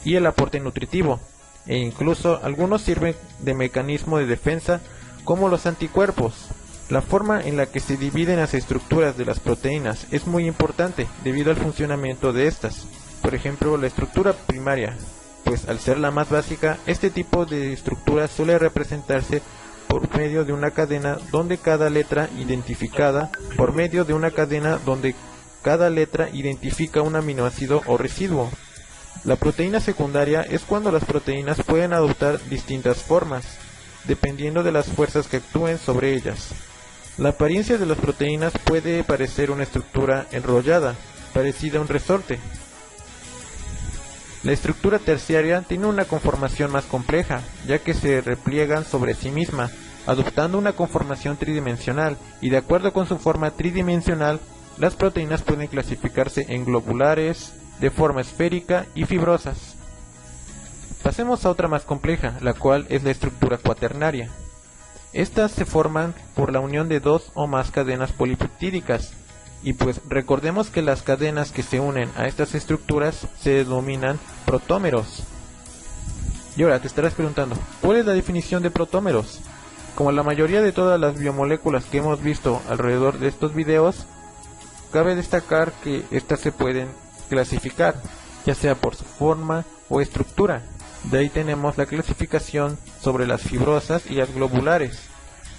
[SPEAKER 7] y el aporte nutritivo, e incluso algunos sirven de mecanismo de defensa como los anticuerpos. La forma en la que se dividen las estructuras de las proteínas es muy importante debido al funcionamiento de estas. Por ejemplo, la estructura primaria, pues al ser la más básica, este tipo de estructura suele representarse por medio de una cadena donde cada letra identifica un aminoácido o residuo. La proteína secundaria es cuando las proteínas pueden adoptar distintas formas, dependiendo de las fuerzas que actúen sobre ellas. La apariencia de las proteínas puede parecer una estructura enrollada, parecida a un resorte. La estructura terciaria tiene una conformación más compleja, ya que se repliegan sobre sí misma, adoptando una conformación tridimensional, y de acuerdo con su forma tridimensional, las proteínas pueden clasificarse en globulares, de forma esférica y fibrosas. Pasemos a otra más compleja, la cual es la estructura cuaternaria. Estas se forman por la unión de dos o más cadenas polipeptídicas, y pues recordemos que las cadenas que se unen a estas estructuras se denominan protómeros. Y ahora te estarás preguntando, ¿cuál es la definición de protómeros? Como la mayoría de todas las biomoléculas que hemos visto alrededor de estos videos, cabe destacar que estas se pueden clasificar, ya sea por su forma o estructura. De ahí tenemos la clasificación sobre las fibrosas y las globulares.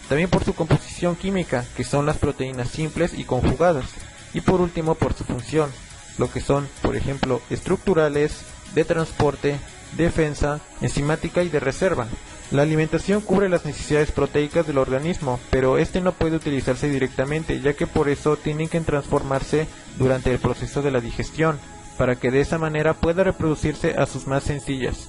[SPEAKER 7] También por su composición química, que son las proteínas simples y conjugadas. Y por último por su función, lo que son, por ejemplo, estructurales, de transporte, defensa, enzimática y de reserva. La alimentación cubre las necesidades proteicas del organismo, pero este no puede utilizarse directamente, ya que por eso tienen que transformarse durante el proceso de la digestión, para que de esa manera pueda reproducirse a sus más sencillas.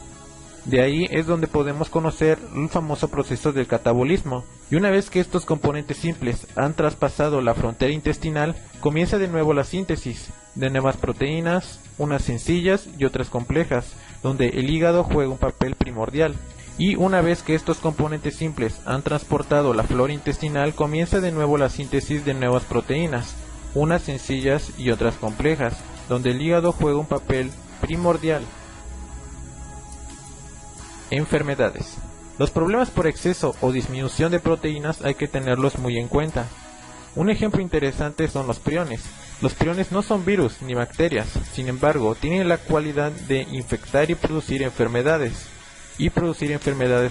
[SPEAKER 7] De ahí es donde podemos conocer el famoso proceso del catabolismo, y una vez que estos componentes simples han traspasado la frontera intestinal, comienza de nuevo la síntesis de nuevas proteínas, unas sencillas y otras complejas, donde el hígado juega un papel primordial. Y una vez que estos componentes simples han transportado la flora intestinal, comienza de nuevo la síntesis de nuevas proteínas, unas sencillas y otras complejas, donde el hígado juega un papel primordial. Enfermedades. Los problemas por exceso o disminución de proteínas hay que tenerlos muy en cuenta. Un ejemplo interesante son los priones. Los priones no son virus ni bacterias, sin embargo, tienen la cualidad de infectar y producir enfermedades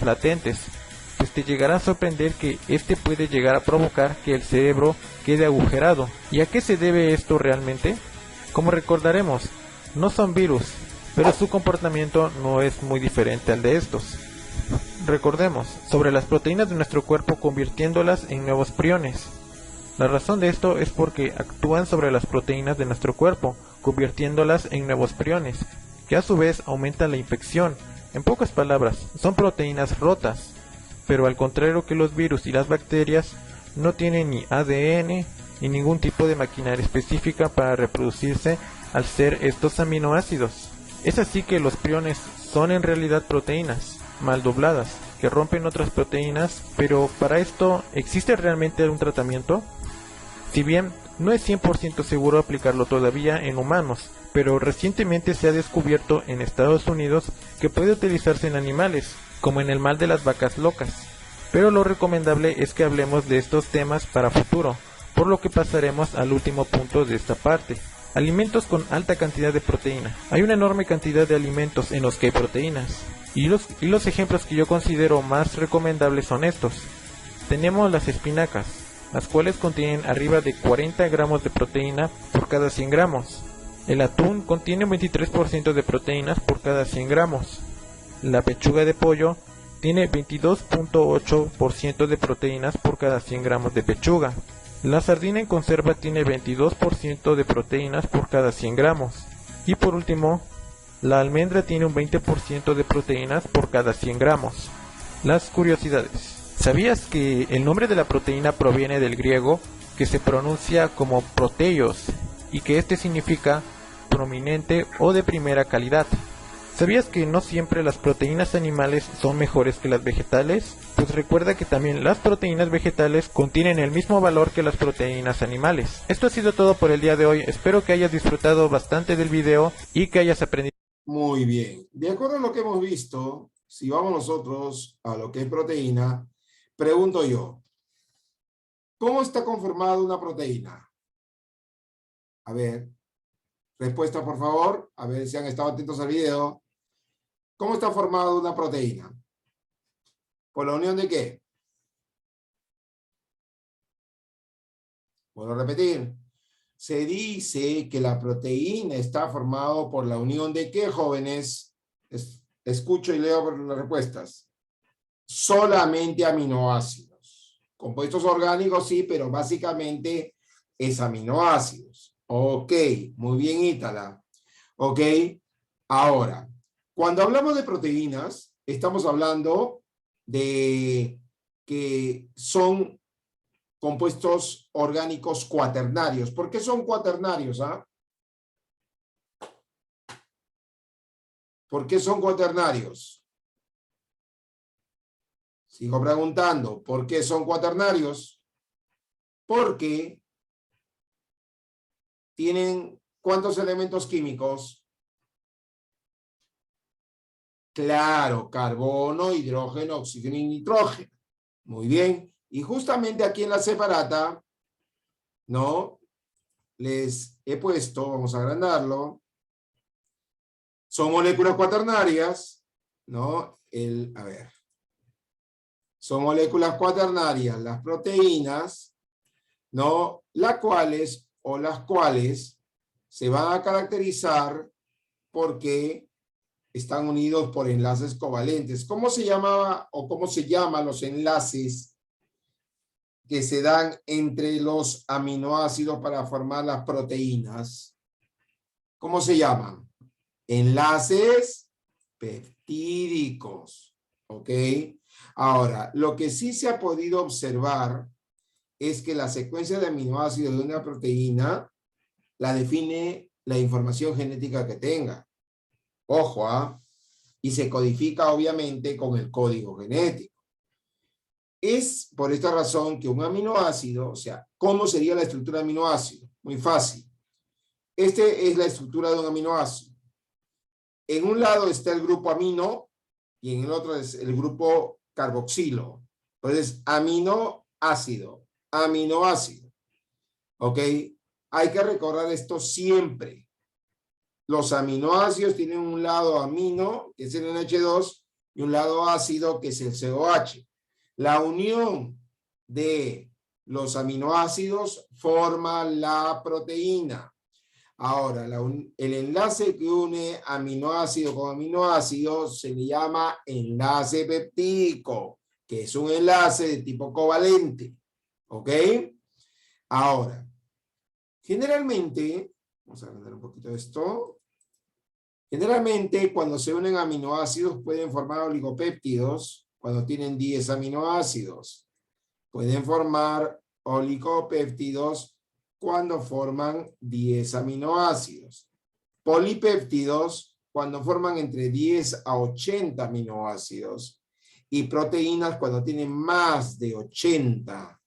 [SPEAKER 7] latentes, pues te llegará a sorprender que este puede llegar a provocar que el cerebro quede agujerado. ¿Y a qué se debe esto realmente? Como recordaremos, no son virus, pero su comportamiento no es muy diferente al de estos. Recordemos sobre las proteínas de nuestro cuerpo convirtiéndolas en nuevos priones. La razón de esto es porque actúan sobre las proteínas de nuestro cuerpo, convirtiéndolas en nuevos priones, que a su vez aumentan la infección. En pocas palabras, son proteínas rotas, pero al contrario que los virus y las bacterias, no tienen ni ADN ni ningún tipo de maquinaria específica para reproducirse al ser estos aminoácidos. Es así que los priones son en realidad proteínas mal dobladas, que rompen otras proteínas, pero para esto, ¿existe realmente un tratamiento? Si bien no es 100% seguro aplicarlo todavía en humanos, pero recientemente se ha descubierto en Estados Unidos que puede utilizarse en animales, como en el mal de las vacas locas. Pero lo recomendable es que hablemos de estos temas para futuro, por lo que pasaremos al último punto de esta parte. Alimentos con alta cantidad de proteína. Hay una enorme cantidad de alimentos en los que hay proteínas, y los ejemplos que yo considero más recomendables son estos. Tenemos las espinacas, las cuales contienen arriba de 40 gramos de proteína por cada 100 gramos. El atún contiene 23% de proteínas por cada 100 gramos. La pechuga de pollo tiene 22.8% de proteínas por cada 100 gramos de pechuga. La sardina en conserva tiene 22% de proteínas por cada 100 gramos. Y por último, la almendra tiene un 20% de proteínas por cada 100 gramos. Las curiosidades. ¿Sabías que el nombre de la proteína proviene del griego, que se pronuncia como proteios, y que este significa prominente o de primera calidad? ¿Sabías que no siempre las proteínas animales son mejores que las vegetales? Pues recuerda que también las proteínas vegetales contienen el mismo valor que las proteínas animales. Esto ha sido todo por el día de hoy. Espero que hayas disfrutado bastante del video y que hayas aprendido.
[SPEAKER 1] Muy bien. De acuerdo a lo que hemos visto, si vamos nosotros a lo que es proteína, pregunto yo, ¿cómo está conformada una proteína? A ver, respuesta por favor, a ver si han estado atentos al video. ¿Cómo está formada una proteína? ¿Por la unión de qué? Vuelvo a repetir. Se dice que la proteína está formada por la unión de qué, jóvenes. Escucho y leo las respuestas. Solamente aminoácidos. Compuestos orgánicos sí, pero básicamente es aminoácidos. Ok, muy bien, Ítala. Ok, ahora, cuando hablamos de proteínas, estamos hablando de que son compuestos orgánicos cuaternarios. ¿Por qué son cuaternarios? ¿Por qué son cuaternarios? Sigo preguntando, ¿por qué son cuaternarios? Porque tienen ¿cuántos elementos químicos? Claro, carbono, hidrógeno, oxígeno y nitrógeno. Muy bien. Y justamente aquí en la separata, ¿no? Les he puesto, vamos a agrandarlo. Son moléculas cuaternarias, ¿no? A ver. Son moléculas cuaternarias, las proteínas, ¿no? Las cuales se van a caracterizar porque están unidos por enlaces covalentes. ¿Cómo se llamaba o cómo se llaman los enlaces que se dan entre los aminoácidos para formar las proteínas? ¿Cómo se llaman? Enlaces peptídicos. ¿Ok? Ahora, lo que sí se ha podido observar es que la secuencia de aminoácidos de una proteína la define la información genética que tenga. Ojo, y se codifica obviamente con el código genético. Es por esta razón que un aminoácido, o sea, ¿cómo sería la estructura de aminoácido? Muy fácil. Esta es la estructura de un aminoácido. En un lado está el grupo amino y en el otro es el grupo carboxilo. Entonces, aminoácido. ¿Ok? Hay que recordar esto siempre. Los aminoácidos tienen un lado amino, que es el NH2, y un lado ácido, que es el COH. La unión de los aminoácidos forma la proteína. Ahora, el enlace que une aminoácido con aminoácido se le llama enlace peptídico, que es un enlace de tipo covalente. ¿Ok? Ahora, generalmente, vamos a agrandar un poquito esto. Generalmente, cuando se unen aminoácidos, pueden formar oligopéptidos cuando tienen 10 aminoácidos. Pueden formar oligopéptidos cuando forman 10 aminoácidos. Polipéptidos cuando forman entre 10 a 80 aminoácidos. y proteínas cuando tienen más de 80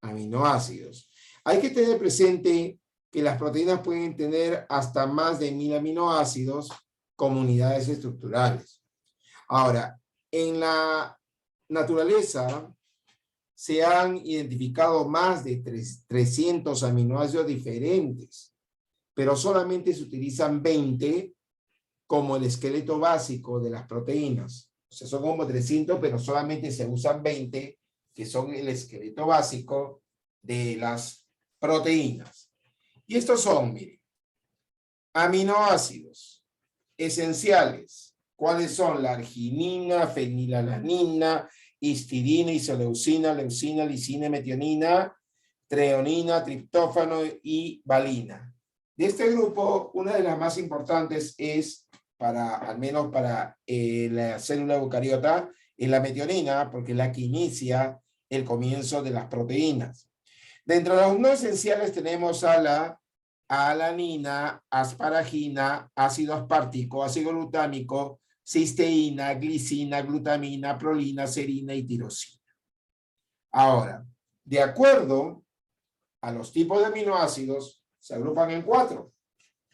[SPEAKER 1] aminoácidos. Hay que tener presente que las proteínas pueden tener hasta más de 1000 aminoácidos como unidades estructurales. Ahora, en la naturaleza se han identificado más de 300 aminoácidos diferentes, pero solamente se utilizan 20 como el esqueleto básico de las proteínas. O sea, son como 300, pero solamente se usan 20, que son el esqueleto básico de las proteínas. Y estos son, miren, aminoácidos esenciales. ¿Cuáles son? La arginina, fenilalanina, histidina, isoleucina, leucina, lisina, metionina, treonina, triptófano y valina. De este grupo, una de las más importantes es, al menos para la célula eucariota, es la metionina, porque es la que inicia el comienzo de las proteínas. Dentro de los no esenciales tenemos a la alanina, asparagina, ácido aspartico, ácido glutámico, cisteína, glicina, glutamina, prolina, serina y tirosina. Ahora, de acuerdo a los tipos de aminoácidos, se agrupan en 4.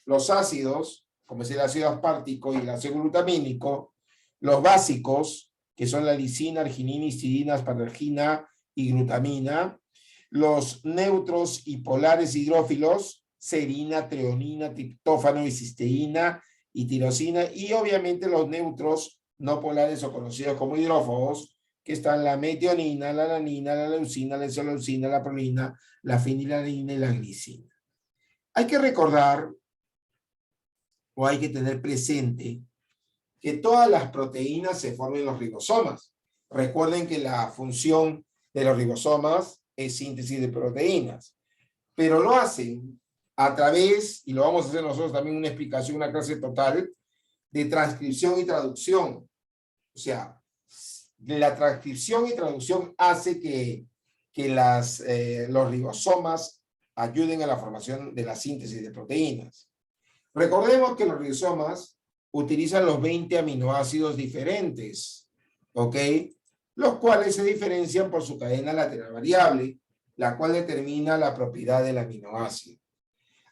[SPEAKER 1] Los ácidos, como es el ácido aspartico y el ácido glutamínico, los básicos, que son la lisina, arginina, histidina, asparagina y glutamina, los neutros y polares hidrófilos, serina, treonina, triptófano y cisteína y tirosina, y obviamente los neutros no polares o conocidos como hidrófobos, que están la metionina, la alanina, la leucina, la isoleucina, la prolina, la fenilalanina y la glicina. Hay que recordar, o hay que tener presente, que todas las proteínas se forman en los ribosomas. Recuerden que la función de los ribosomas es síntesis de proteínas, pero lo hacen a través, y lo vamos a hacer nosotros también una explicación, una clase total, de transcripción y traducción. O sea, la transcripción y traducción hace que los ribosomas ayuden a la formación de la síntesis de proteínas. Recordemos que los ribosomas utilizan los 20 aminoácidos diferentes, ¿ok? Los cuales se diferencian por su cadena lateral variable, la cual determina la propiedad del aminoácido.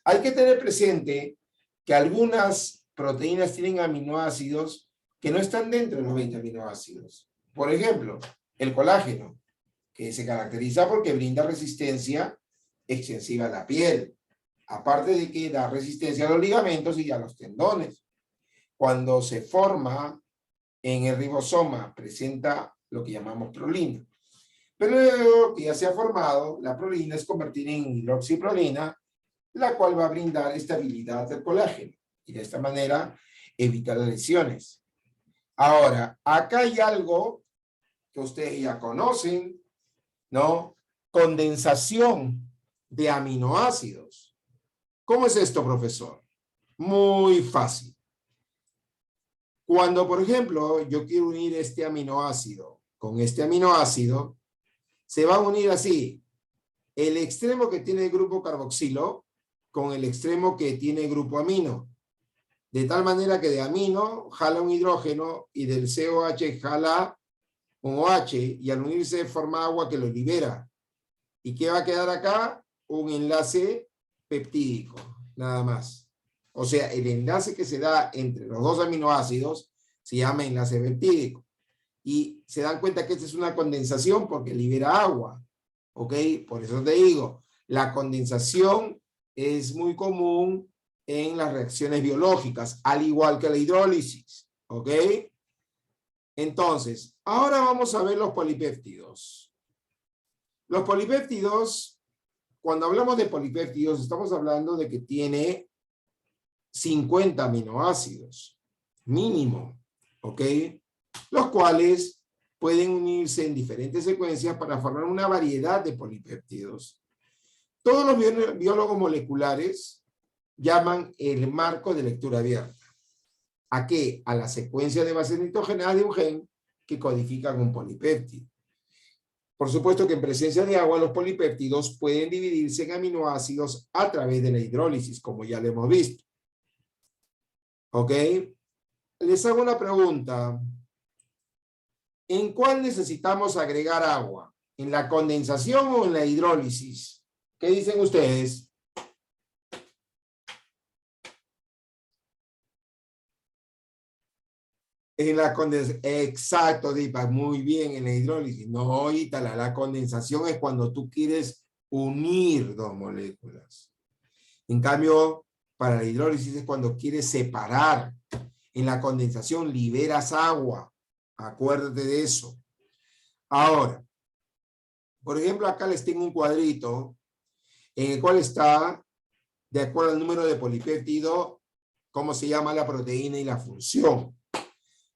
[SPEAKER 1] Hay que tener presente que algunas proteínas tienen aminoácidos que no están dentro de los 20 aminoácidos. Por ejemplo, el colágeno, que se caracteriza porque brinda resistencia extensiva a la piel, aparte de que da resistencia a los ligamentos y a los tendones. Cuando se forma en el ribosoma, presenta lo que llamamos prolina. Pero luego que ya se ha formado, la prolina es convertida en hidroxiprolina, la cual va a brindar estabilidad al colágeno y de esta manera evitar las lesiones. Ahora, acá hay algo que ustedes ya conocen, ¿no? Condensación de aminoácidos. ¿Cómo es esto, profesor? Muy fácil. Cuando, por ejemplo, yo quiero unir este aminoácido con este aminoácido, se va a unir así. El extremo que tiene el grupo carboxilo con el extremo que tiene el grupo amino. De tal manera que de amino jala un hidrógeno y del COH jala un OH y al unirse forma agua que lo libera. ¿Y qué va a quedar acá? Un enlace peptídico, nada más. O sea, el enlace que se da entre los dos aminoácidos se llama enlace peptídico. Y se dan cuenta que esta es una condensación porque libera agua. ¿Ok? Por eso te digo, la condensación es muy común en las reacciones biológicas, al igual que la hidrólisis. ¿Ok? Entonces, ahora vamos a ver los polipéptidos. Los polipéptidos, cuando hablamos de polipéptidos, estamos hablando de que tiene 50 aminoácidos, mínimo, ¿ok? Los cuales pueden unirse en diferentes secuencias para formar una variedad de polipéptidos. Todos los biólogos moleculares llaman el marco de lectura abierta. ¿A qué? A la secuencia de bases nitrogenadas de un gen que codifican un polipéptido. Por supuesto que en presencia de agua los polipéptidos pueden dividirse en aminoácidos a través de la hidrólisis, como ya lo hemos visto. ¿Ok? Les hago una pregunta. ¿En cuál necesitamos agregar agua? ¿En la condensación o en la hidrólisis? ¿Qué dicen ustedes? En la condensación, exacto, Deepak, muy bien, en la hidrólisis. No, Ítala, la condensación es cuando tú quieres unir dos moléculas. En cambio, para la hidrólisis es cuando quieres separar. En la condensación liberas agua. Acuérdate de eso. Ahora, por ejemplo, acá les tengo un cuadrito en el cual está, de acuerdo al número de polipéptido, cómo se llama la proteína y la función.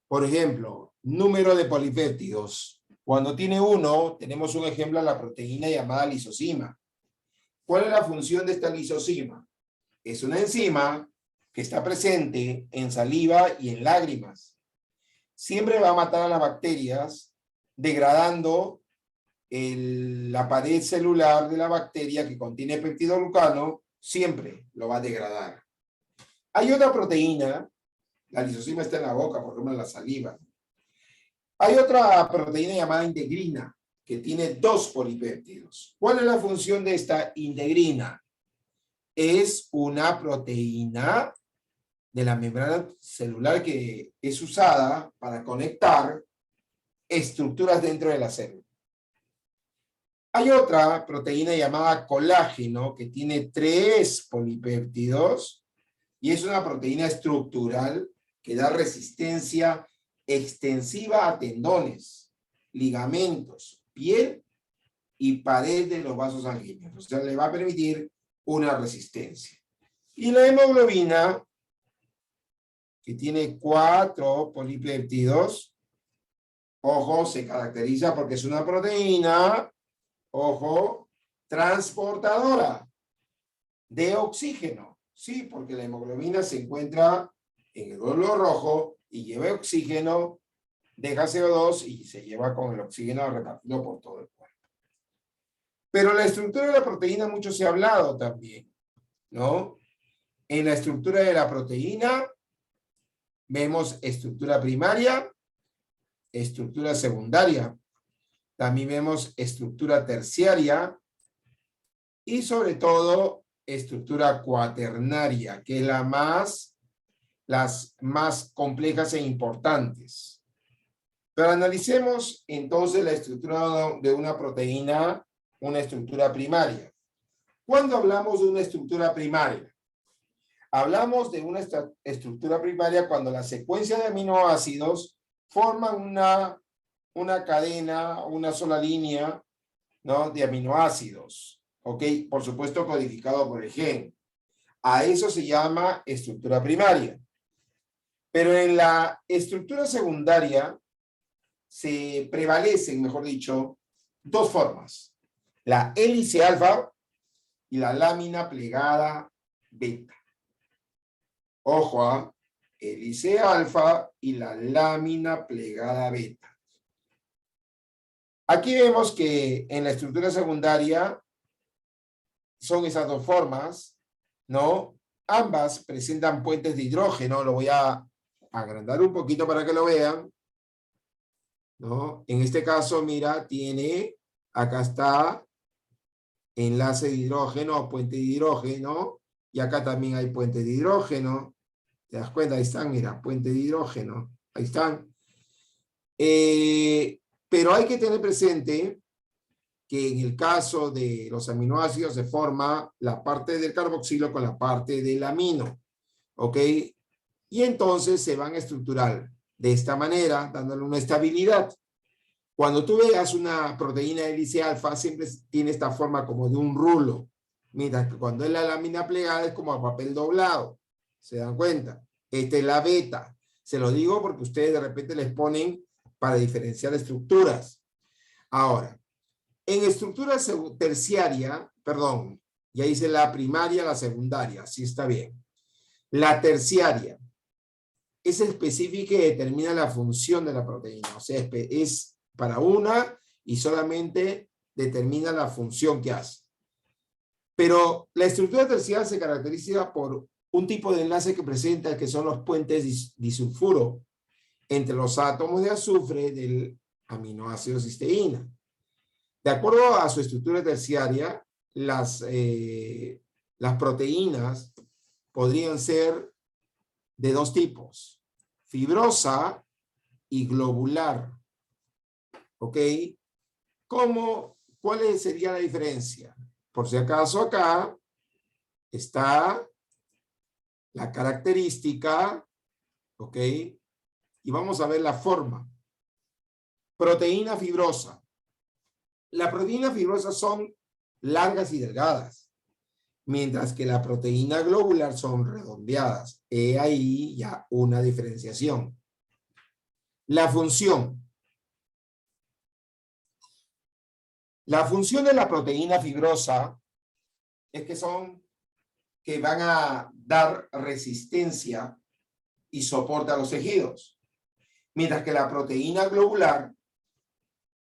[SPEAKER 1] Por ejemplo, número de polipéptidos. Cuando tiene 1, tenemos un ejemplo de la proteína llamada lisosima. ¿Cuál es la función de esta lisosima? Es una enzima que está presente en saliva y en lágrimas. Siempre va a matar a las bacterias degradando la pared celular de la bacteria que contiene peptidoglucano, siempre lo va a degradar. Hay otra proteína, la lisosima está en la boca, por ejemplo en la saliva. Hay otra proteína llamada integrina, que tiene 2 polipéptidos. ¿Cuál es la función de esta integrina? Es una proteína de la membrana celular que es usada para conectar estructuras dentro de la célula. Hay otra proteína llamada colágeno que tiene 3 polipéptidos y es una proteína estructural que da resistencia extensiva a tendones, ligamentos, piel y pared de los vasos sanguíneos. O sea, le va a permitir una resistencia. Y la hemoglobina, que tiene 4 polipéptidos, ojo, se caracteriza porque es una proteína, ojo, transportadora de oxígeno. Sí, porque la hemoglobina se encuentra en el glóbulo rojo y lleva oxígeno, deja CO2 y se lleva con el oxígeno repartido por todo el cuerpo. Pero la estructura de la proteína mucho se ha hablado también, ¿no? En la estructura de la proteína vemos estructura primaria, estructura secundaria, también vemos estructura terciaria y sobre todo estructura cuaternaria, que es las más complejas e importantes. Pero analicemos entonces la estructura de una proteína, una estructura primaria. ¿Cuándo hablamos de una estructura primaria? Hablamos de una estructura primaria cuando la secuencia de aminoácidos forman una cadena, una sola línea, ¿no?, de aminoácidos, ¿ok? Por supuesto codificado por el gen. A eso se llama estructura primaria. Pero en la estructura secundaria se prevalecen, mejor dicho, 2 formas. La hélice alfa y la lámina plegada beta. Ojo, hélice alfa y la lámina plegada beta. Aquí vemos que en la estructura secundaria son esas 2 formas, ¿no? Ambas presentan puentes de hidrógeno. Lo voy a agrandar un poquito para que lo vean, ¿no? En este caso, mira, acá está enlace de hidrógeno, puente de hidrógeno, y acá también hay puente de hidrógeno. ¿Te das cuenta? Ahí están, mira, puente de hidrógeno. Ahí están. Pero hay que tener presente que en el caso de los aminoácidos se forma la parte del carboxilo con la parte del amino. ¿Ok? Y entonces se van a estructurar de esta manera, dándole una estabilidad. Cuando tú veas una proteína hélice alfa, siempre tiene esta forma como de un rulo. Mientras que cuando es la lámina plegada es como a papel doblado. ¿Se dan cuenta? Esta es la beta. Se lo digo porque ustedes de repente les ponen para diferenciar estructuras. Ahora, en estructura terciaria, perdón, ya hice la primaria, la secundaria, así está bien. La terciaria es específica y determina la función de la proteína. O sea, es para una y solamente determina la función que hace. Pero la estructura terciaria se caracteriza por un tipo de enlace que presenta, que son los puentes disulfuro entre los átomos de azufre del aminoácido cisteína. De acuerdo a su estructura terciaria, las proteínas podrían ser de dos tipos, fibrosa y globular. ¿Ok? ¿Cuál sería la diferencia? Por si acaso acá está la característica, ¿ok? Y vamos a ver la forma. Proteína fibrosa. Las proteínas fibrosas son largas y delgadas, mientras que la proteína globular son redondeadas. He ahí ya una diferenciación. La función. La función de la proteína fibrosa es que van a dar resistencia y soporte a los tejidos, mientras que la proteína globular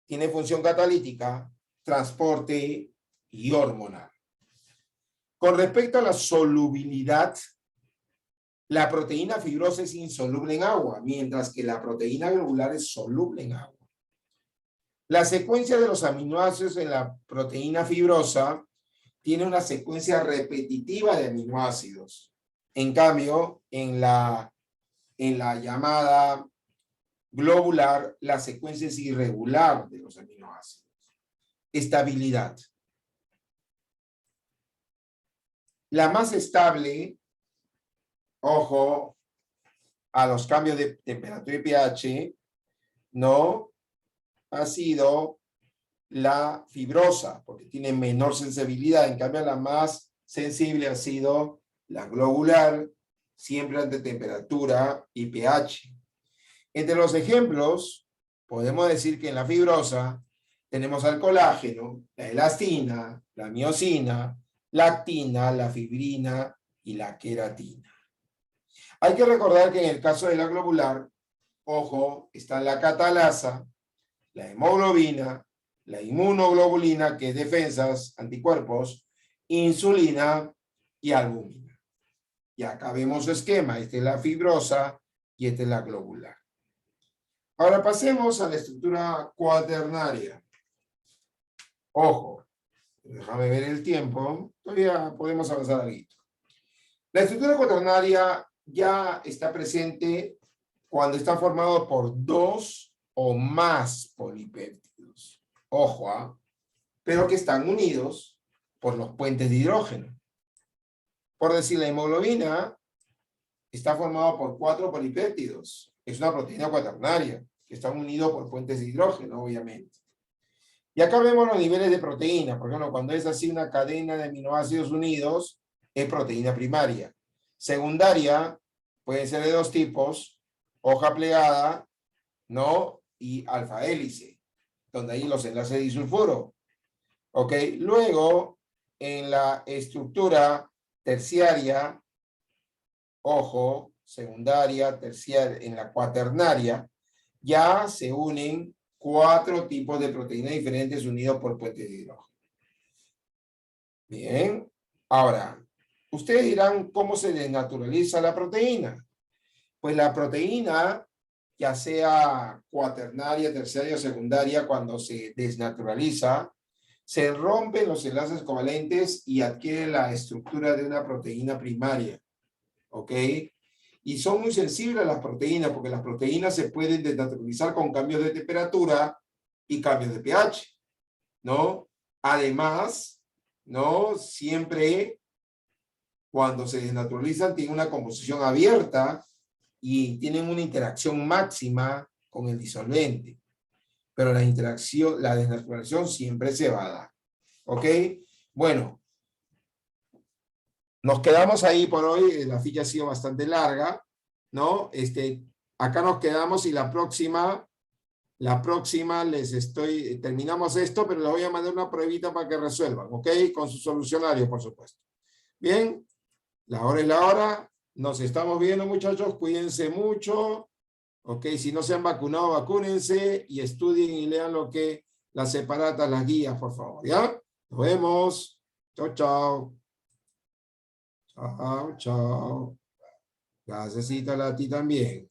[SPEAKER 1] tiene función catalítica, transporte y hormonal. Con respecto a la solubilidad, la proteína fibrosa es insoluble en agua, mientras que la proteína globular es soluble en agua. La secuencia de los aminoácidos en la proteína fibrosa tiene una secuencia repetitiva de aminoácidos. En cambio, en la llamada globular, la secuencia es irregular de los aminoácidos. Estabilidad. La más estable, ojo, a los cambios de temperatura y pH, no ha sido la fibrosa, porque tiene menor sensibilidad. En cambio, la más sensible ha sido la globular, siempre ante temperatura y pH. Entre los ejemplos, podemos decir que en la fibrosa tenemos al colágeno, la elastina, la miosina, la actina, la fibrina y la queratina. Hay que recordar que en el caso de la globular, ojo, está la catalasa, la hemoglobina, la inmunoglobulina, que es defensas, anticuerpos, insulina y albúmina. Y acá vemos su esquema. Esta es la fibrosa y esta es la globular. Ahora pasemos a la estructura cuaternaria. Ojo, déjame ver el tiempo. Todavía podemos avanzar algo. La estructura cuaternaria ya está presente cuando está formado por dos o más polipéptidos. Ojo, pero que están unidos por los puentes de hidrógeno. Por decir, la hemoglobina está formado por 4 polipéptidos. Es una proteína cuaternaria que están unidos por puentes de hidrógeno, obviamente. Y acá vemos los niveles de proteína. Por ejemplo, cuando es así una cadena de aminoácidos unidos, es proteína primaria. Secundaria puede ser de dos tipos, hoja plegada, ¿no? Y alfa hélice, donde hay los enlaces de disulfuro. ¿Ok? Luego, en la estructura terciaria, ojo, secundaria, terciaria, en la cuaternaria, ya se unen 4 tipos de proteínas diferentes unidos por puentes de hidrógeno. Bien, ahora, ustedes dirán, ¿cómo se desnaturaliza la proteína? Pues la proteína, ya sea cuaternaria, terciaria o secundaria, cuando se desnaturaliza, se rompen los enlaces covalentes y adquiere la estructura de una proteína primaria. ¿Ok? Y son muy sensibles a las proteínas, porque las proteínas se pueden desnaturalizar con cambios de temperatura y cambios de pH, ¿no? Además, ¿no? Siempre cuando se desnaturalizan tienen una composición abierta y tienen una interacción máxima con el disolvente. Pero la desnaturalización siempre se va a dar. ¿Ok? Bueno. Nos quedamos ahí por hoy. La ficha ha sido bastante larga, ¿no? Acá nos quedamos y la próxima terminamos esto, pero les voy a mandar una pruebita para que resuelvan, ¿ok? Con su solucionario, por supuesto. Bien, la hora es la hora. Nos estamos viendo, muchachos. Cuídense mucho. Ok, si no se han vacunado, vacúnense y estudien y lean lo que las separatas, las guías, por favor, ¿ya? Nos vemos. Chao, chao. Chao, chao. Gracias a ti también.